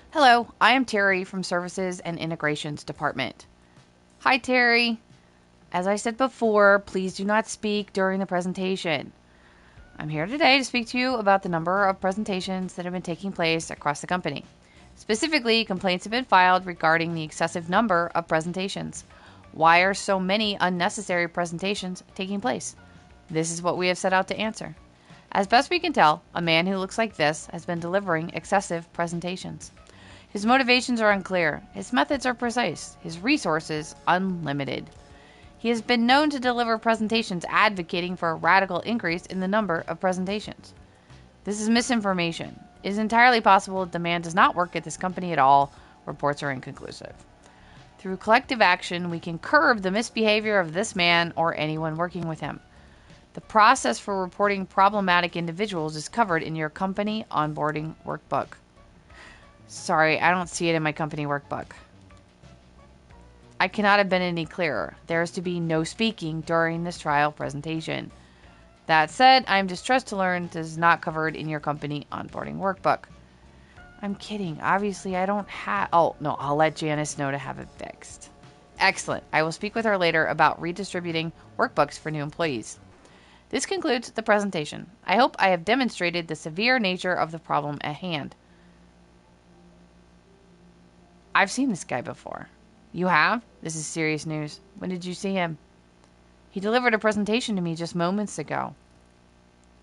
Hello, I am Terry from Services and Integrations Department. Hi, Terry. As I said before, please do not speak during the presentation. I'm here today to speak to you about the number of presentations that have been taking place across the company. Specifically, complaints have been filed regarding the excessive number of presentations. Why are so many unnecessary presentations taking place? This is what we have set out to answer. As best we can tell, a man who looks like this has been delivering excessive presentations. His motivations are unclear, his methods are precise, his resources unlimited. He has been known to deliver presentations advocating for a radical increase in the number of presentations. This is misinformation. It is entirely possible that the man does not work at this company at all. Reports are inconclusive. Through collective action, we can curb the misbehavior of this man or anyone working with him. The process for reporting problematic individuals is covered in your company onboarding workbook. Sorry, I don't see it in my company workbook. I cannot have been any clearer. There is to be no speaking during this trial presentation. That said, I am distressed to learn this is not covered in your company onboarding workbook. I'm kidding. Obviously, I don't have... Oh, no, I'll let Janice know to have it fixed. Excellent. I will speak with her later about redistributing workbooks for new employees. This concludes the presentation. I hope I have demonstrated the severe nature of the problem at hand. I've seen this guy before. You have? This is serious news. When did you see him? He delivered a presentation to me just moments ago.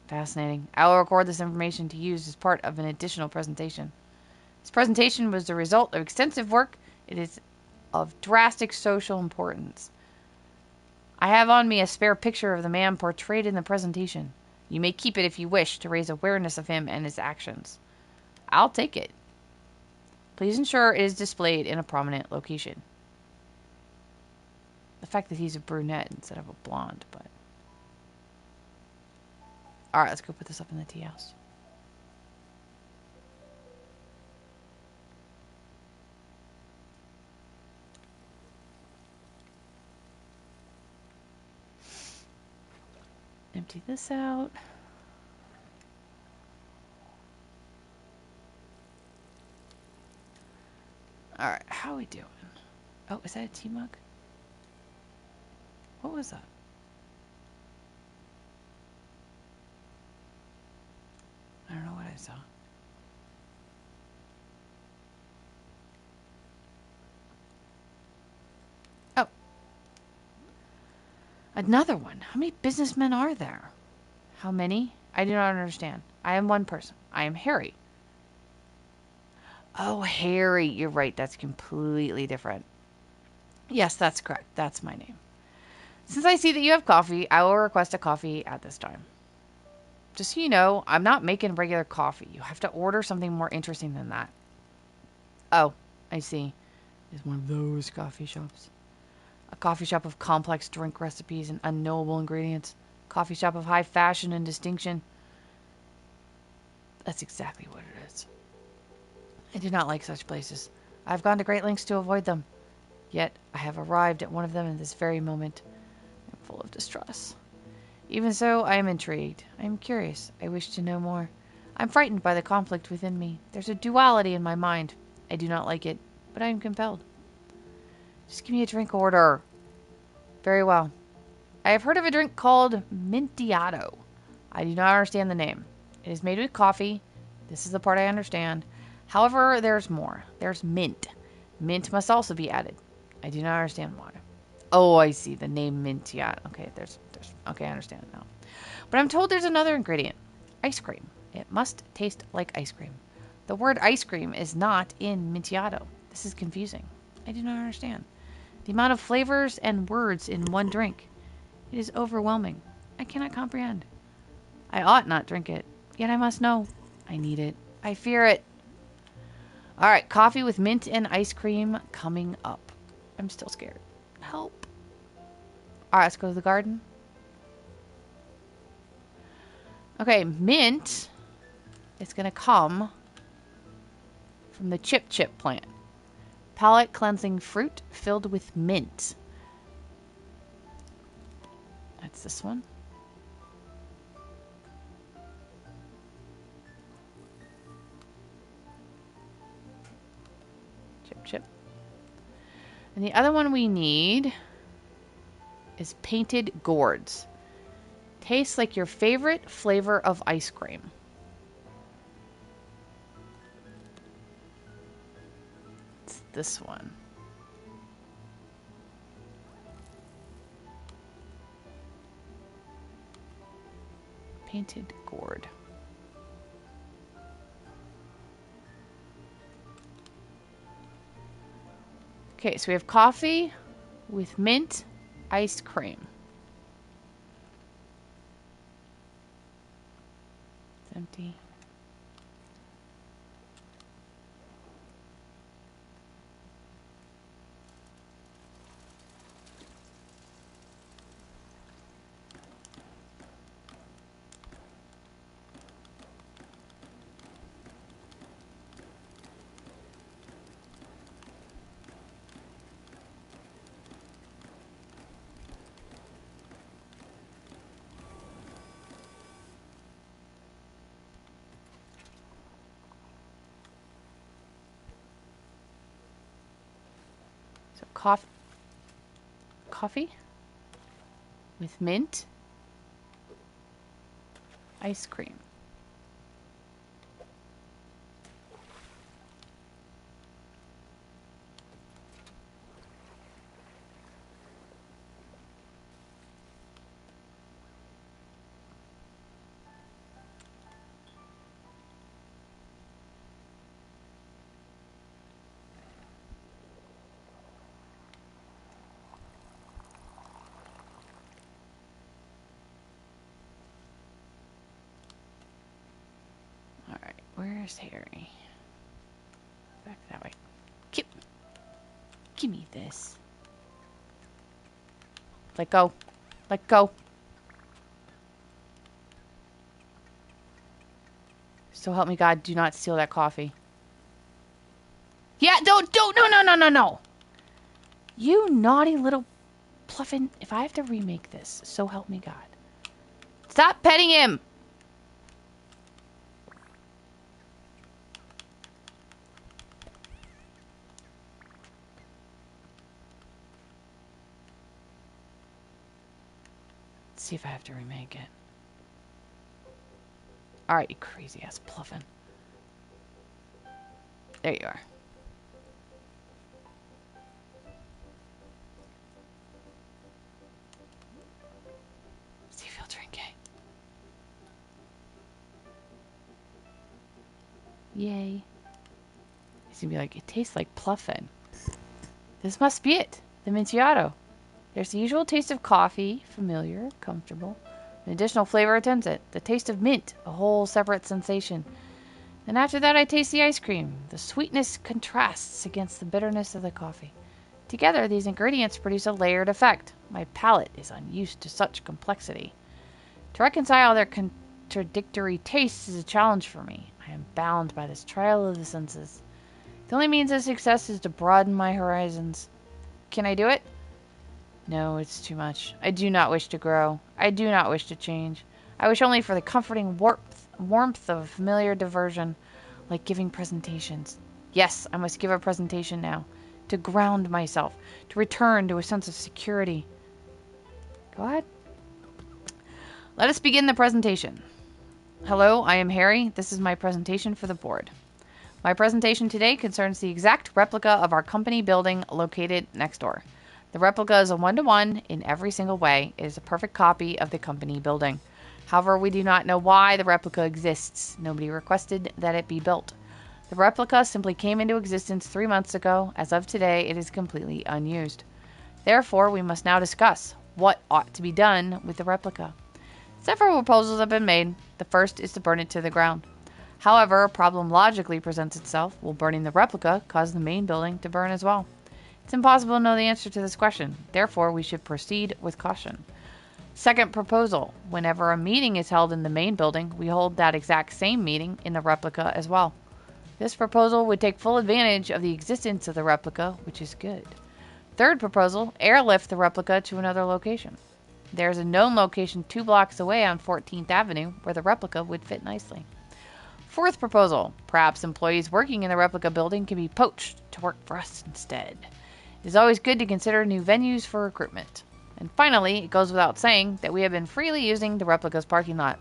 Fascinating. I will record this information to use as part of an additional presentation. This presentation was the result of extensive work. It is of drastic social importance. I have on me a spare picture of the man portrayed in the presentation. You may keep it if you wish to raise awareness of him and his actions. I'll take it. Please ensure it is displayed in a prominent location. The fact that he's a brunette instead of a blonde, but... Alright, let's go put this up in the tea house. Empty this out. Alright, how are we doing? Oh, is that a tea mug? What was that? I don't know what I saw. Oh. Another one. How many businessmen are there? How many? I do not understand. I am one person. I am Harry. Oh, Harry. You're right. That's completely different. Yes, that's correct. That's my name. Since I see that you have coffee, I will request a coffee at this time. Just so you know, I'm not making regular coffee. You have to order something more interesting than that. Oh, I see. It's one of those coffee shops. A coffee shop of complex drink recipes and unknowable ingredients. Coffee shop of high fashion and distinction. That's exactly what it is. I do not like such places. I've gone to great lengths to avoid them. Yet, I have arrived at one of them in this very moment. I'm full of distress. Even so, I am intrigued. I am curious. I wish to know more. I'm frightened by the conflict within me. There's a duality in my mind. I do not like it, but I am compelled. Just give me a drink order. Very well. I have heard of a drink called Mintiatto. I do not understand the name. It is made with coffee. This is the part I understand. However, there's more. There's mint. Mint must also be added. I do not understand why. Oh, I see. The name Mintiatto. Okay, okay, I understand it now. But I'm told there's another ingredient. Ice cream. It must taste like ice cream. The word ice cream is not in Mintiatto. This is confusing. I do not understand. The amount of flavors and words in one drink. It is overwhelming. I cannot comprehend. I ought not drink it. Yet I must know. I need it. I fear it. Alright, coffee with mint and ice cream coming up. I'm still scared. Help. Alright, let's go to the garden. Okay, mint is going to come from the chip plant. Palate cleansing fruit filled with mint. That's this one. Chip. And the other one we need is painted gourds. Tastes like your favorite flavor of ice cream. It's this one. Painted gourd. Okay, so we have coffee with mint Ice cream. It's empty. So coffee with mint, ice cream. Alright, where's Harry? Back that way. Give me this. Let go. Let go. So help me God, do not steal that coffee. Yeah, don't, no. You naughty little Pluffin. If I have to remake this, so help me God. Stop petting him. Let's see if I have to remake it. Alright, you crazy ass Pluffin. There you are. See if he'll drink it. Yay. He's gonna be like, it tastes like Pluffin. This must be it. The Mintiatto. There's the usual taste of coffee, familiar, comfortable. An additional flavor attends it. The taste of mint, a whole separate sensation. And after that I taste the ice cream. The sweetness contrasts against the bitterness of the coffee. Together, these ingredients produce a layered effect. My palate is unused to such complexity. To reconcile their contradictory tastes is a challenge for me. I am bound by this trial of the senses. The only means of success is to broaden my horizons. Can I do it? No, it's too much. I do not wish to grow. I do not wish to change. I wish only for the comforting warmth of a familiar diversion, like giving presentations. Yes, I must give a presentation now, to ground myself, to return to a sense of security. Go ahead. Let us begin the presentation. Hello, I am Harry. This is my presentation for the board. My presentation today concerns the exact replica of our company building located next door. The replica is a one-to-one in every single way. It is a perfect copy of the company building. However, we do not know why the replica exists. Nobody requested that it be built. The replica simply came into existence 3 months ago. As of today, it is completely unused. Therefore, we must now discuss what ought to be done with the replica. Several proposals have been made. The first is to burn it to the ground. However, a problem logically presents itself. Will burning the replica cause the main building to burn as well? It's impossible to know the answer to this question. Therefore, we should proceed with caution. Second proposal. Whenever a meeting is held in the main building, we hold that exact same meeting in the replica as well. This proposal would take full advantage of the existence of the replica, which is good. Third proposal. Airlift the replica to another location. There is a known location 2 blocks away on 14th Avenue where the replica would fit nicely. Fourth proposal. Perhaps employees working in the replica building can be poached to work for us instead. It is always good to consider new venues for recruitment. And finally, it goes without saying that we have been freely using the replica's parking lot.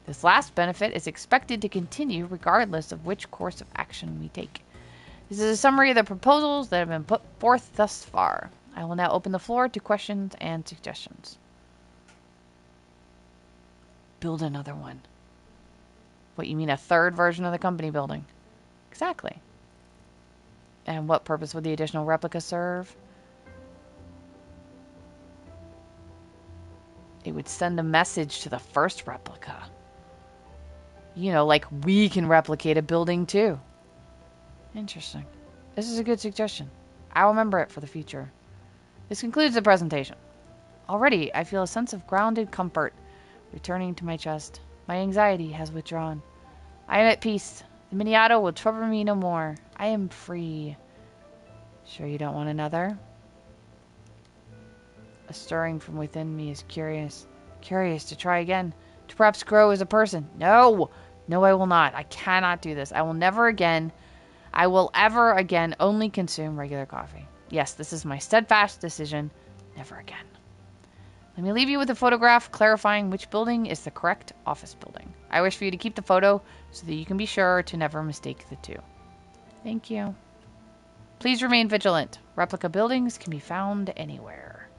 This last benefit is expected to continue regardless of which course of action we take. This is a summary of the proposals that have been put forth thus far. I will now open the floor to questions and suggestions. Build another one. What, you mean a third version of the company building? Exactly. And what purpose would the additional replica serve? It would send a message to the first replica. You know, like we can replicate a building too. Interesting. This is a good suggestion. I'll remember it for the future. This concludes the presentation. Already, I feel a sense of grounded comfort returning to my chest. My anxiety has withdrawn. I am at peace. The Mintiatto will trouble me no more. I am free. Sure you don't want another? A stirring from within me is curious. Curious to try again. To perhaps grow as a person. No! No, I will not. I cannot do this. I will ever again only consume regular coffee. Yes, this is my steadfast decision. Never again. Let me leave you with a photograph clarifying which building is the correct office building. I wish for you to keep the photo so that you can be sure to never mistake the two. Thank you. Please remain vigilant. Replica buildings can be found anywhere.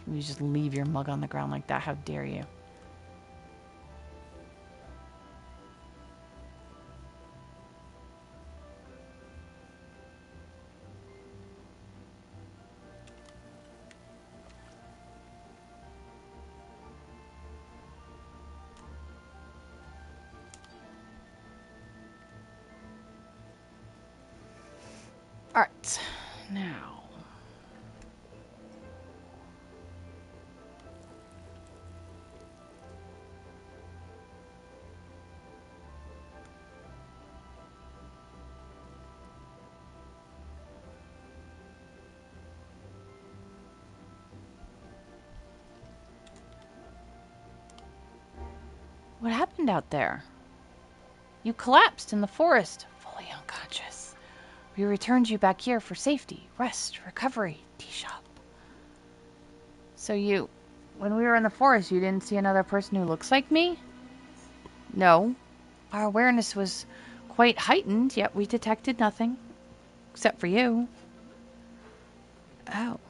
You just leave your mug on the ground like that. How dare you? Alright, now. What happened out there? You collapsed in the forest, fully unconscious. We returned you back here for safety, rest, recovery, tea shop. So when we were in the forest, you didn't see another person who looks like me? No. Our awareness was quite heightened, yet we detected nothing. Except for you. Oh.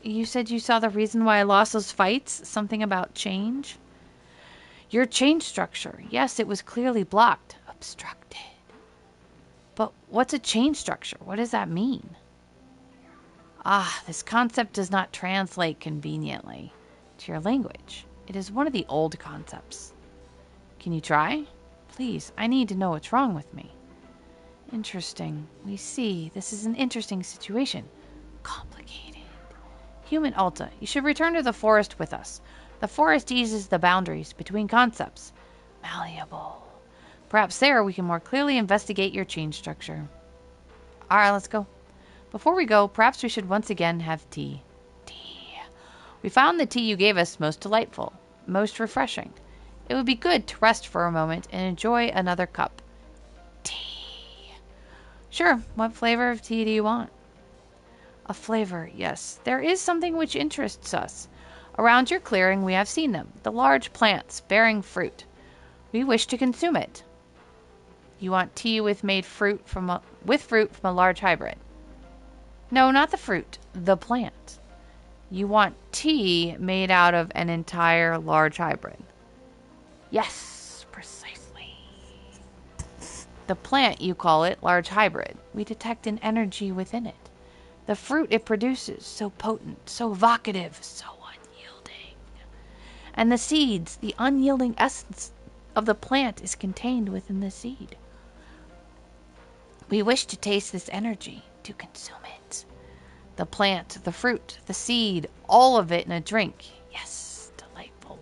You said you saw the reason why I lost those fights? Something about change? Your change structure. Yes, it was clearly blocked. Obstructed. But what's a change structure? What does that mean? Ah, this concept does not translate conveniently to your language. It is one of the old concepts. Can you try? Please, I need to know what's wrong with me. Interesting. We see. This is an interesting situation. Complicated. Human Alta, you should return to the forest with us. The forest eases the boundaries between concepts. Malleable. Perhaps there we can more clearly investigate your change structure. Alright, let's go. Before we go, perhaps we should once again have tea. Tea. We found the tea you gave us most delightful, most refreshing. It would be good to rest for a moment and enjoy another cup. Tea. Sure, what flavor of tea do you want? A flavor, yes. There is something which interests us. Around your clearing we have seen them, the large plants bearing fruit. We wish to consume it. You want tea with fruit from a large hybrid. No, not the fruit, the plant. You want tea made out of an entire large hybrid. Yes, precisely. The plant, you call it, large hybrid. We detect an energy within it. The fruit it produces, so potent, so evocative, so unyielding. And the seeds, the unyielding essence of the plant is contained within the seed. We wish to taste this energy, to consume it. The plant, the fruit, the seed, all of it in a drink. Yes, delightful.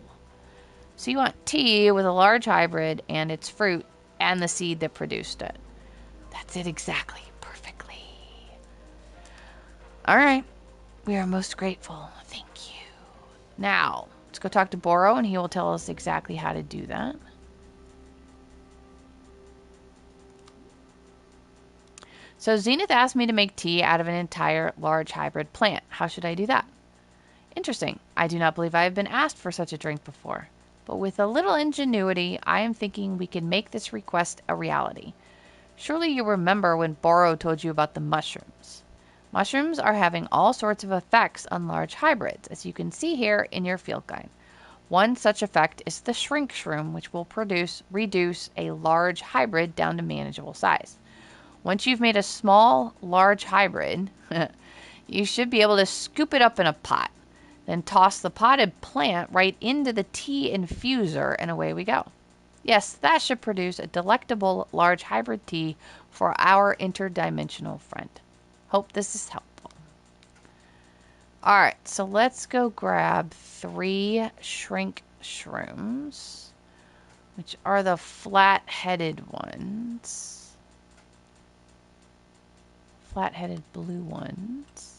So you want tea with a large hybrid and its fruit and the seed that produced it. That's it exactly, perfectly. All right. We are most grateful. Thank you. Now, let's go talk to Boro and he will tell us exactly how to do that. So Zenith asked me to make tea out of an entire large hybrid plant. How should I do that? Interesting. I do not believe I have been asked for such a drink before. But with a little ingenuity, I am thinking we can make this request a reality. Surely you remember when Boro told you about the mushrooms. Mushrooms are having all sorts of effects on large hybrids, as you can see here in your field guide. One such effect is the shrink shroom, which will reduce a large hybrid down to manageable size. Once you've made a small, large hybrid, you should be able to scoop it up in a pot. Then toss the potted plant right into the tea infuser, and away we go. Yes, that should produce a delectable large hybrid tea for our interdimensional friend. Hope this is helpful. Alright, so let's go grab 3 shrink shrooms, which are the flat-headed ones. Flat-headed blue ones.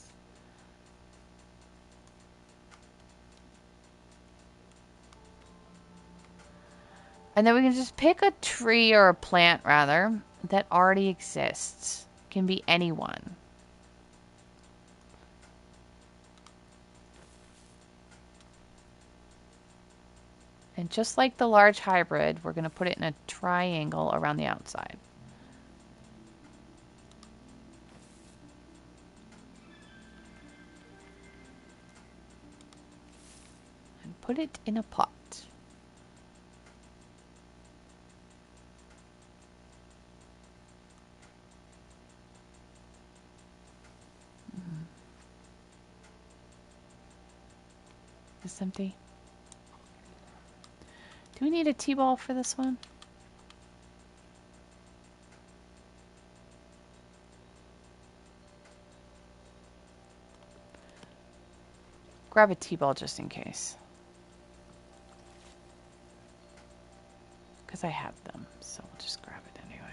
And then we can just pick a tree or a plant, rather, that already exists. It can be anyone. And just like the large hybrid, we're going to put it in a triangle around the outside. And put it in a pot. Is this empty? Do we need a T-ball for this one? Grab a T-ball just in case. Because I have them, so we'll just grab it anyway.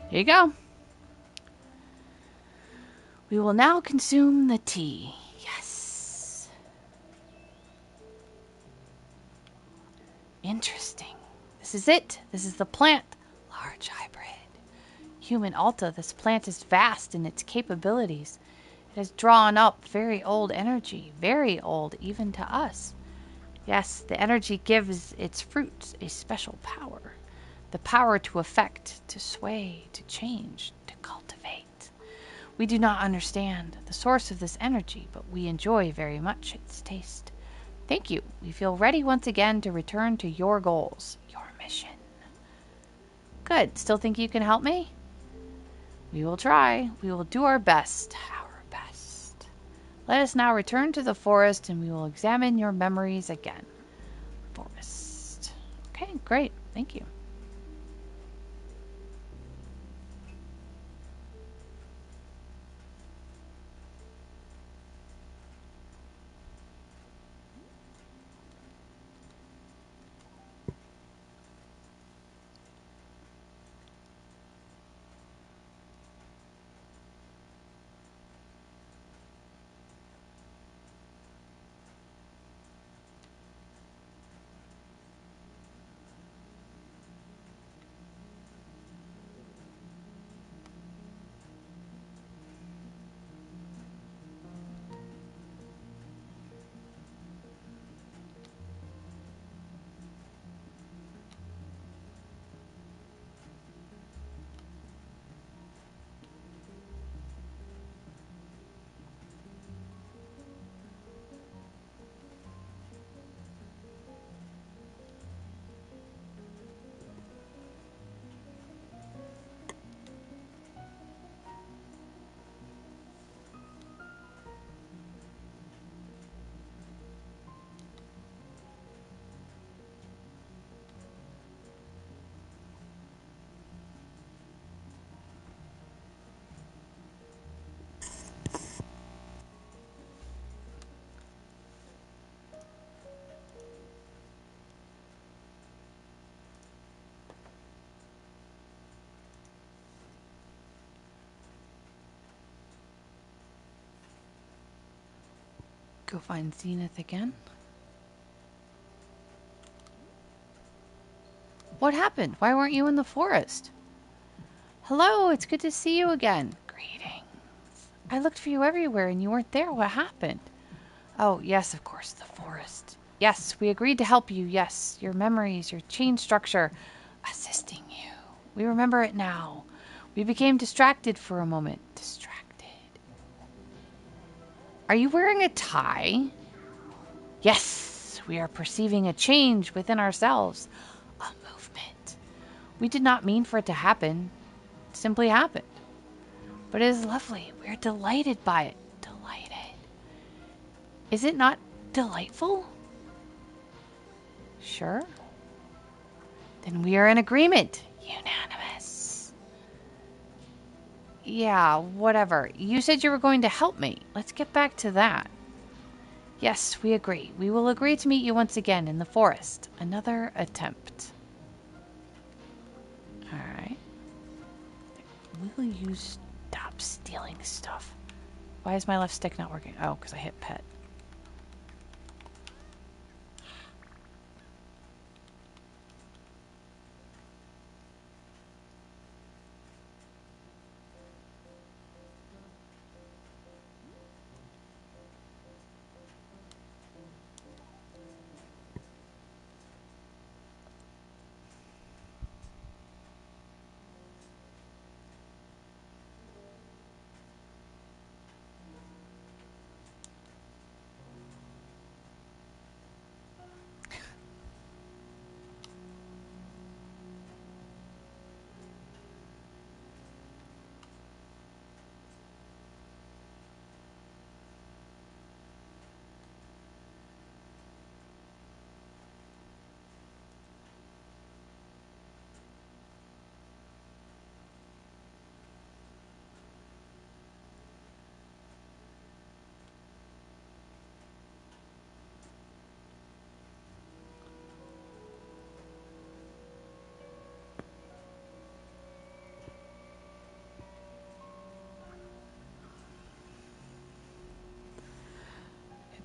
Here you go. We will now consume the tea. Yes. Interesting. This is it. This is the plant. Large hybrid. Human Alta, this plant is vast in its capabilities. It has drawn up very old energy. Very old even to us. Yes, the energy gives its fruits a special power. The power to affect, to sway, to change, to cultivate. We do not understand the source of this energy, but we enjoy very much its taste. Thank you. We feel ready once again to return to your goals, your mission. Good. Still think you can help me? We will try. We will do our best. Our best. Let us now return to the forest and we will examine your memories again. Forest. Okay, great. Thank you. Go find Zenith again. What happened? Why weren't you in the forest? Hello, it's good to see you again. Greetings. I looked for you everywhere and you weren't there. What happened? Oh, yes, of course, the forest. Yes, we agreed to help you. Yes, your memories, your chain structure, assisting you. We remember it now. We became distracted for a moment. Distracted. Are you wearing a tie? Yes, we are perceiving a change within ourselves. A movement. We did not mean for it to happen. It simply happened. But it is lovely. We are delighted by it. Delighted. Is it not delightful? Sure. Then we are in agreement. Unanimous. Yeah, whatever. You said you were going to help me. Let's get back to that. Yes, we agree. We will agree to meet you once again in the forest. Another attempt. Alright. Will you stop stealing stuff? Why is my left stick not working? Oh, because I hit pet.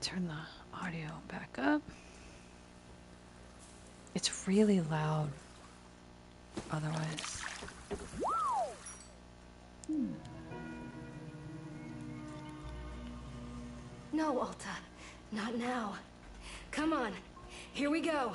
Turn the audio back up. It's really loud otherwise. No, Alta. Not now. Come on. Here we go.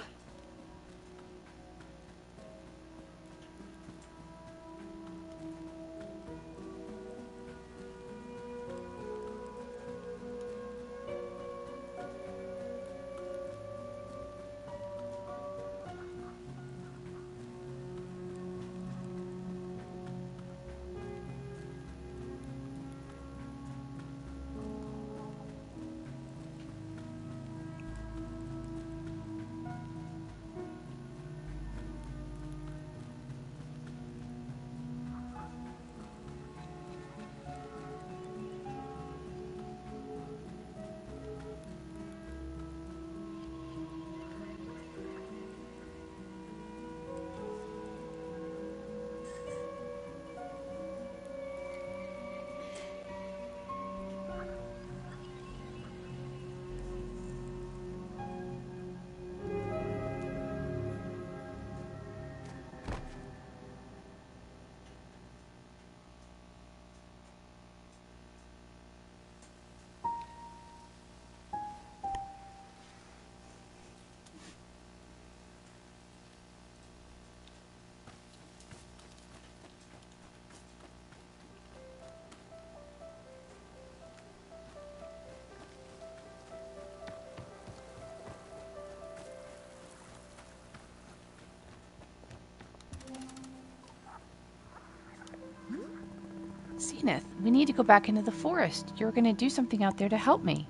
Zenith, we need to go back into the forest. You were going to do something out there to help me.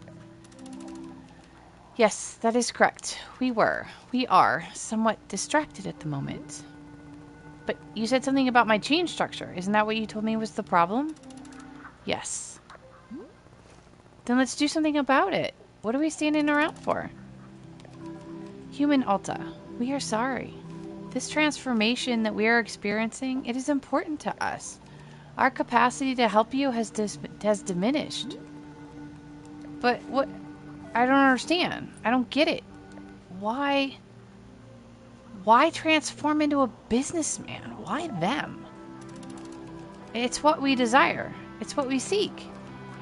Yes, that is correct. We are somewhat distracted at the moment. But you said something about my chain structure. Isn't that what you told me was the problem? Yes. Then let's do something about it. What are we standing around for? Human Alta, we are sorry. This transformation that we are experiencing, it is important to us. Our capacity to help you has diminished. But what... I don't understand. I don't get it. Why? Why transform into a businessman? Why them? It's what we desire. It's what we seek.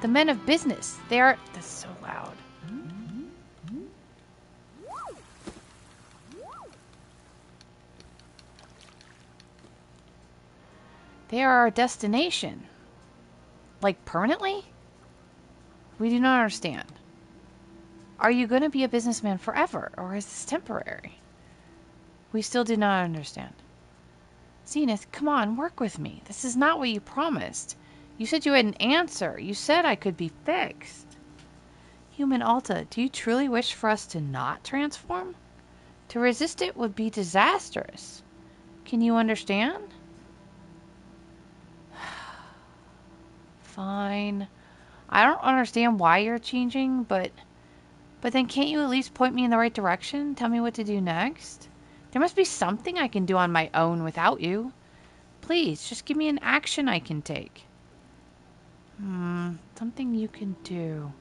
The men of business. They are... That's so loud. They are our destination. Like permanently? We do not understand. Are you going to be a businessman forever, or is this temporary? We still do not understand. Zenith, come on, work with me. This is not what you promised. You said you had an answer. You said I could be fixed. Human Alta, do you truly wish for us to not transform? To resist it would be disastrous. Can you understand? Fine. I don't understand why you're changing, but then can't you at least point me in the right direction? Tell me what to do next? There must be something I can do on my own without you. Please, just give me an action I can take. Something you can do.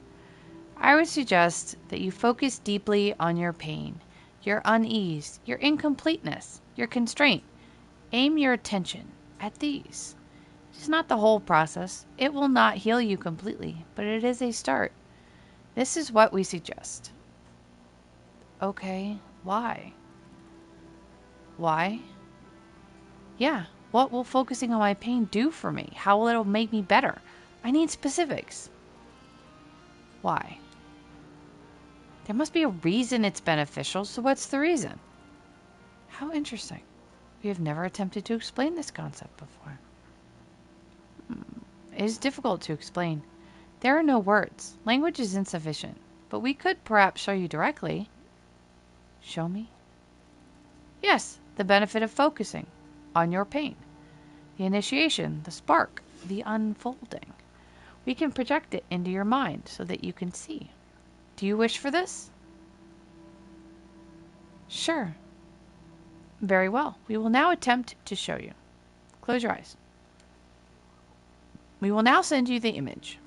I would suggest that you focus deeply on your pain, your unease, your incompleteness, your constraint. Aim your attention at these. It is not the whole process. It will not heal you completely, but it is a start. This is what we suggest. Okay, why? Why? Yeah, what will focusing on my pain do for me? How will it make me better? I need specifics. Why? There must be a reason it's beneficial, so what's the reason? How interesting. We have never attempted to explain this concept before. It is difficult to explain. There are no words. Language is insufficient. But we could perhaps show you directly. Show me? Yes, the benefit of focusing on your pain. The initiation, the spark, the unfolding. We can project it into your mind so that you can see. Do you wish for this? Sure. Very well. We will now attempt to show you. Close your eyes. We will now send you the image.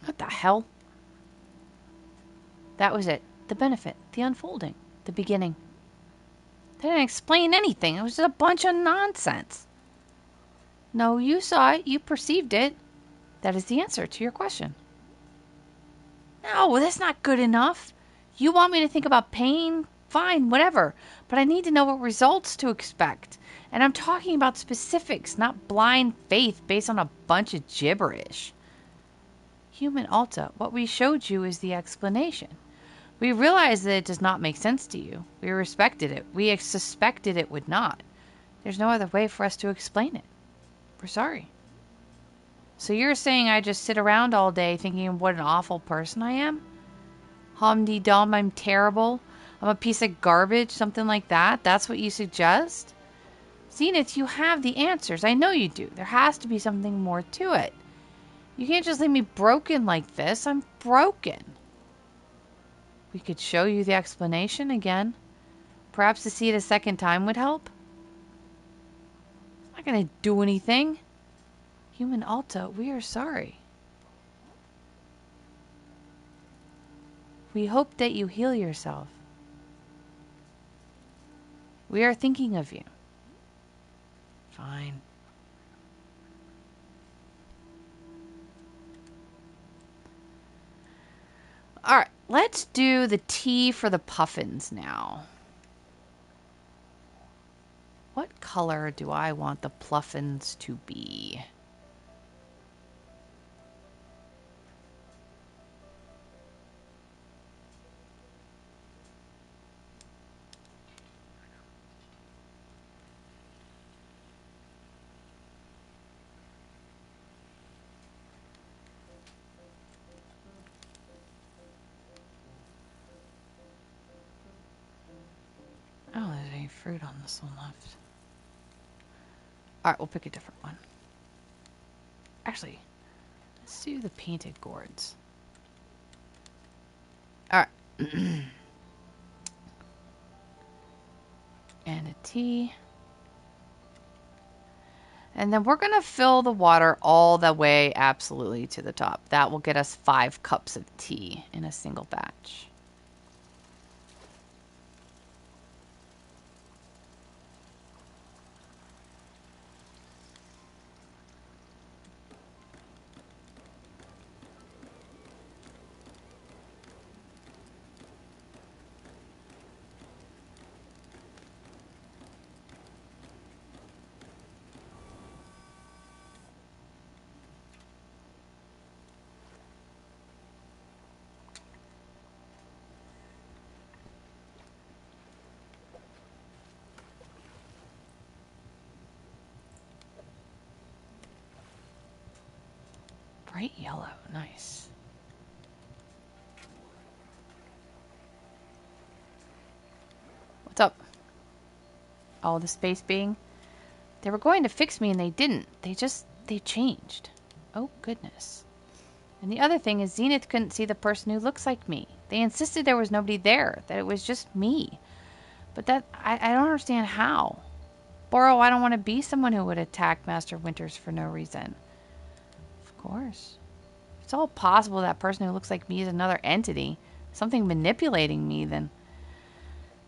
What the hell? That was it. The benefit, the unfolding, the beginning. They didn't explain anything. It was just a bunch of nonsense. No, you saw it. You perceived it. That is the answer to your question. No, that's not good enough. You want me to think about pain? Fine, whatever. But I need to know what results to expect. And I'm talking about specifics, not blind faith based on a bunch of gibberish. Human Alta, what we showed you is the explanation. We realize that it does not make sense to you. We respected it. We suspected it would not. There's no other way for us to explain it. We're sorry. So you're saying I just sit around all day thinking what an awful person I am? Humdy-dum, I'm terrible. I'm a piece of garbage, something like that? That's what you suggest? Zenith, you have the answers. I know you do. There has to be something more to it. You can't just leave me broken like this. I'm broken. We could show you the explanation again. Perhaps to see it a second time would help. It's not going to do anything. Human Alta, we are sorry. We hope that you heal yourself. We are thinking of you. Fine. Alright, let's do the tea for the Pluffins now. What color do I want the Pluffins to be? any fruit on this one left. Alright, we'll pick a different one. Actually, let's do the painted gourds. Alright. And a tea. And then we're going to fill the water all the way absolutely to the top. That will get us 5 cups of tea in a single batch. Bright yellow, nice. What's up? Oh, the space being? They were going to fix me and they didn't. They changed. Oh, goodness. And the other thing is Zenith couldn't see the person who looks like me. They insisted there was nobody there, that it was just me. But I don't understand how. Boro, I don't want to be someone who would attack Master Winters for no reason. Of course. It's all possible that person who looks like me is another entity, something manipulating me, then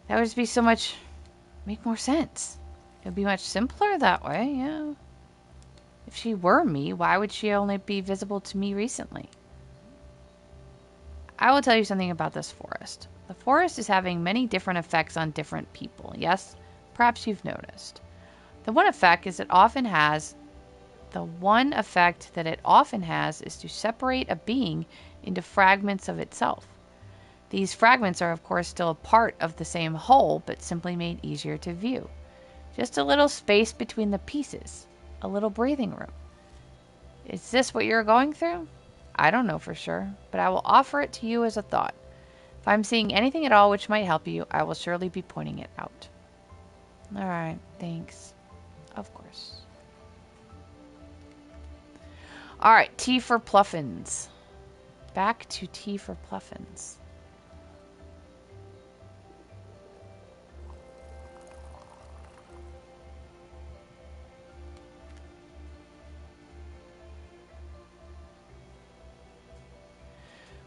that would just be so much, make more sense. It would be much simpler that way, yeah. If she were me, why would she only be visible to me recently? I will tell you something about this forest. The forest is having many different effects on different people. Yes, perhaps you've noticed. The one effect that it often has is to separate a being into fragments of itself. These fragments are, of course, still a part of the same whole, but simply made easier to view. Just a little space between the pieces, a little breathing room. Is this what you're going through? I don't know for sure, but I will offer it to you as a thought. If I'm seeing anything at all which might help you, I will surely be pointing it out. All right, thanks. Of course. All right, tea for Pluffins. Back to tea for Pluffins.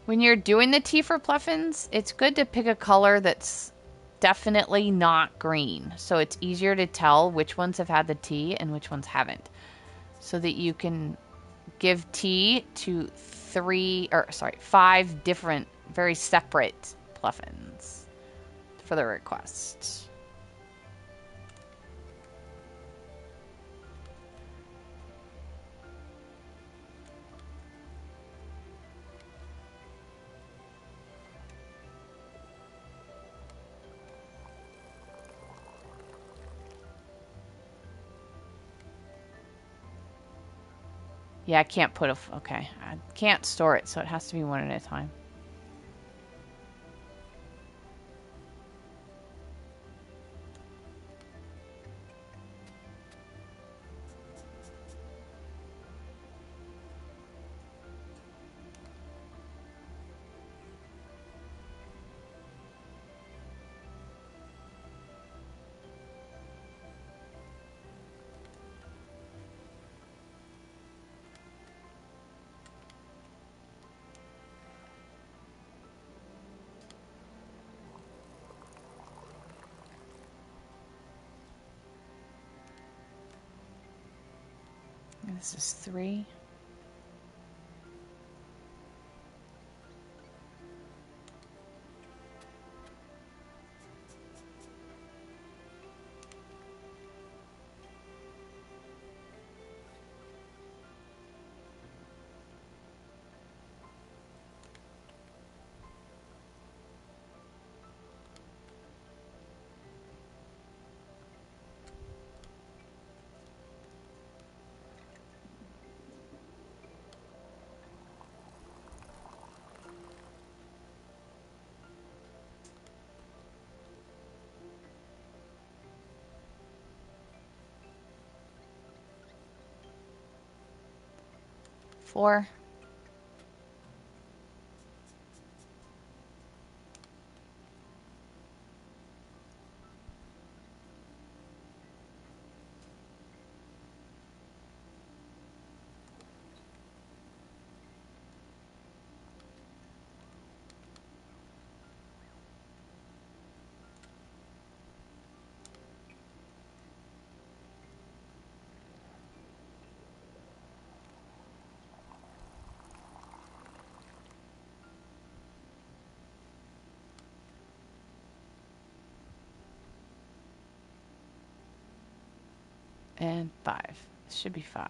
When you're doing the tea for Pluffins, it's good to pick a color that's definitely not green. So it's easier to tell which ones have had the tea and which ones haven't. So that you can give tea to 5 different, very separate Pluffins for the request. Yeah, I can't put okay. I can't store it, so it has to be one at a time. This is 3. 4. And 5. This should be 5.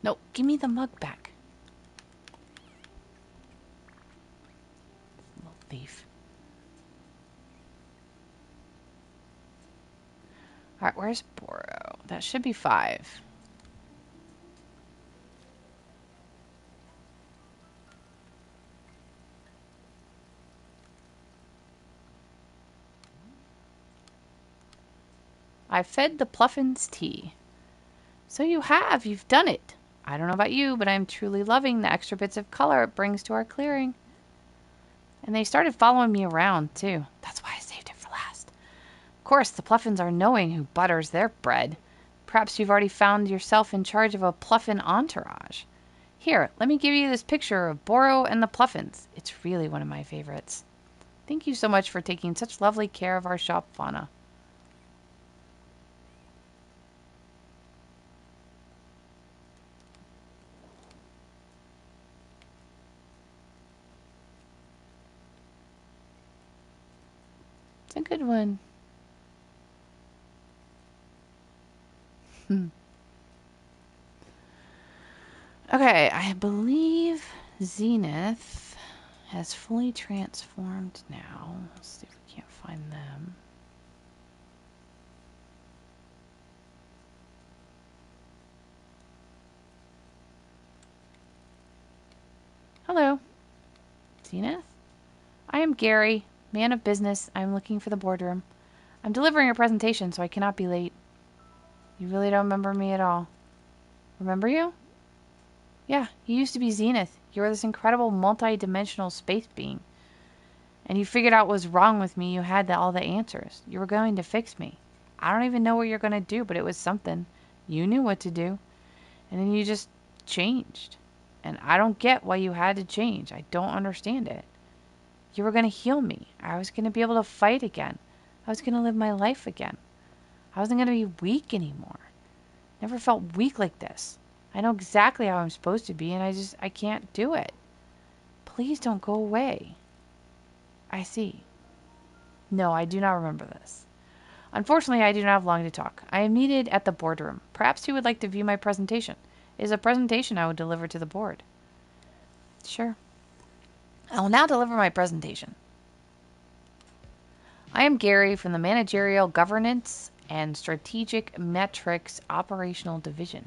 No, give me the mug back. Little thief. Alright, where's Boro? That should be 5. I fed the Pluffins tea. So you have. You've done it. I don't know about you, but I'm truly loving the extra bits of color it brings to our clearing. And they started following me around, too. That's why I saved it for last. Of course, the Pluffins are knowing who butters their bread. Perhaps you've already found yourself in charge of a Pluffin entourage. Here, let me give you this picture of Boro and the Pluffins. It's really one of my favorites. Thank you so much for taking such lovely care of our shop fauna. It's a good one. Okay, I believe Zenith has fully transformed now. Let's see if we can't find them. Hello, Zenith? I am Gary, man of business. I'm looking for the boardroom. I'm delivering a presentation, so I cannot be late. You really don't remember me at all. Remember you? Yeah, you used to be Zenith. You were this incredible multi-dimensional space being. And you figured out what was wrong with me. You had all the answers. You were going to fix me. I don't even know what you're going to do, but it was something. You knew what to do. And then you just changed. And I don't get why you had to change. I don't understand it. You were going to heal me. I was going to be able to fight again. I was going to live my life again. I wasn't going to be weak anymore. Never felt weak like this. I know exactly how I'm supposed to be, and I can't do it. Please don't go away. I see. No, I do not remember this. Unfortunately, I do not have long to talk. I am needed at the boardroom. Perhaps you would like to view my presentation. It is a presentation I would deliver to the board. Sure. I will now deliver my presentation. I am Gary from the Managerial Governance and Strategic Metrics Operational Division.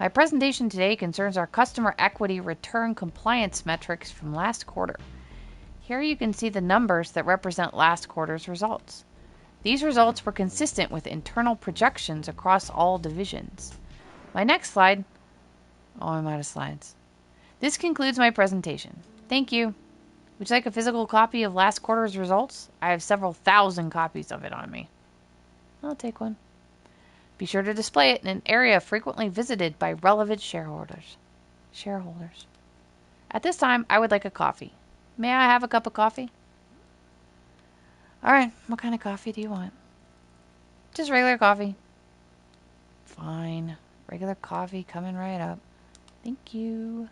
My presentation today concerns our customer equity return compliance metrics from last quarter. Here you can see the numbers that represent last quarter's results. These results were consistent with internal projections across all divisions. My next slide. Oh, I'm out of slides. This concludes my presentation. Thank you. Would you like a physical copy of last quarter's results? I have several thousand copies of it on me. I'll take one. Be sure to display it in an area frequently visited by relevant shareholders. At this time, I would like a coffee. May I have a cup of coffee? All right, what kind of coffee do you want? Just regular coffee. Fine. Regular coffee coming right up. Thank you.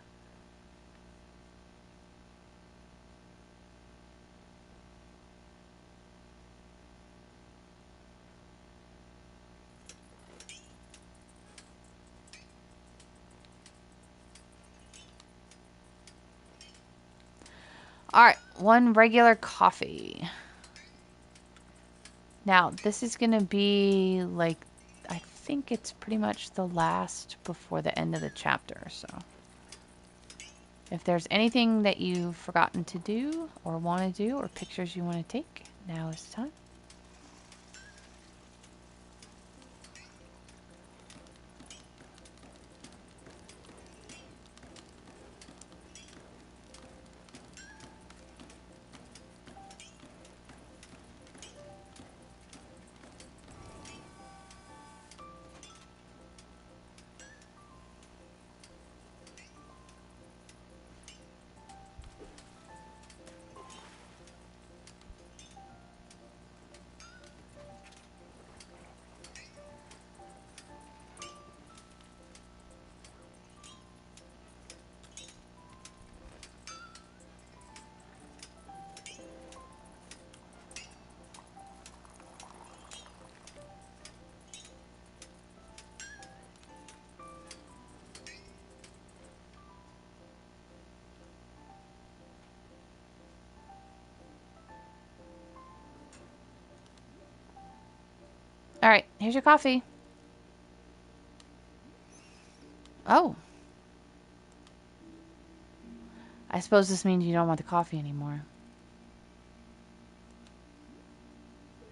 Alright, one regular coffee. Now, this is going to be like, I think it's pretty much the last before the end of the chapter, so. If there's anything that you've forgotten to do, or want to do, or pictures you want to take, Now is the time. All right, here's your coffee. Oh. I suppose this means you don't want the coffee anymore.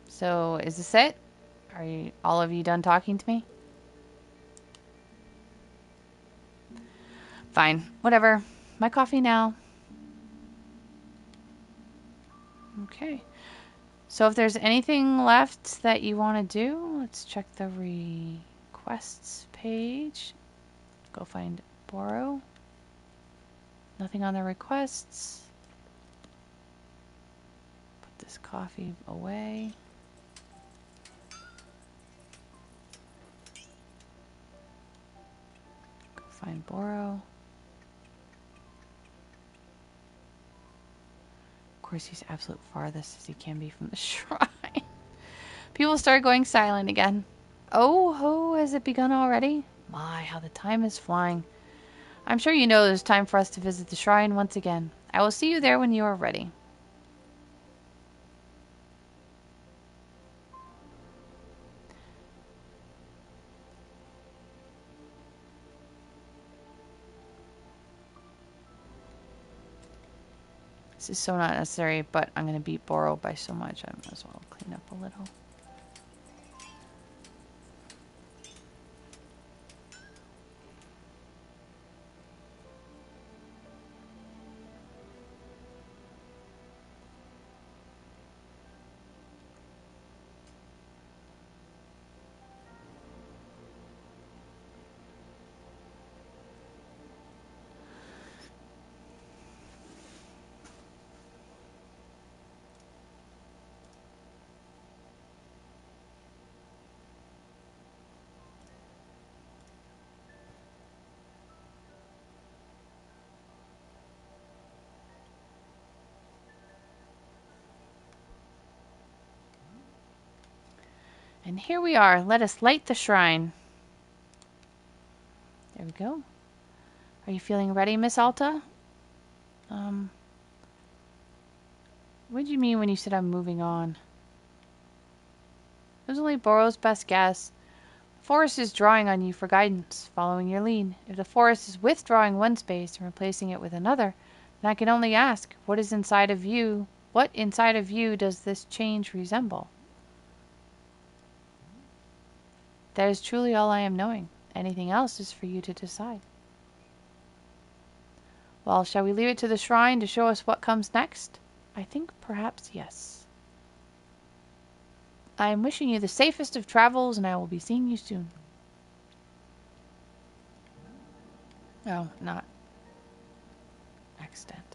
So, is this it? Are you, all of you done talking to me? Fine, whatever. My coffee now. Okay. So if there's anything left that you want to do, let's check the requests page. Go find Boro. Nothing on the requests. Put this coffee away. Go find Boro. Of course, he's absolute farthest as he can be from the shrine. People start going silent again. Oh ho, has it begun already? My, how the time is flying. I'm sure you know it's time for us to visit the shrine once again. I will see you there when you are ready. This is so not necessary, but I'm going to beat Boro by so much, I might as well clean up a little. And here we are. Let us light the shrine. There we go. Are you feeling ready, Miss Alta? What did you mean when you said I'm moving on? It was only Boro's best guess. The forest is drawing on you for guidance, following your lead. If the forest is withdrawing one space and replacing it with another, then I can only ask, what inside of you does this change resemble? That is truly all I am knowing. Anything else is for you to decide. Well, shall we leave it to the shrine to show us what comes next? I think perhaps yes. I am wishing you the safest of travels, and I will be seeing you soon. Oh, not extant.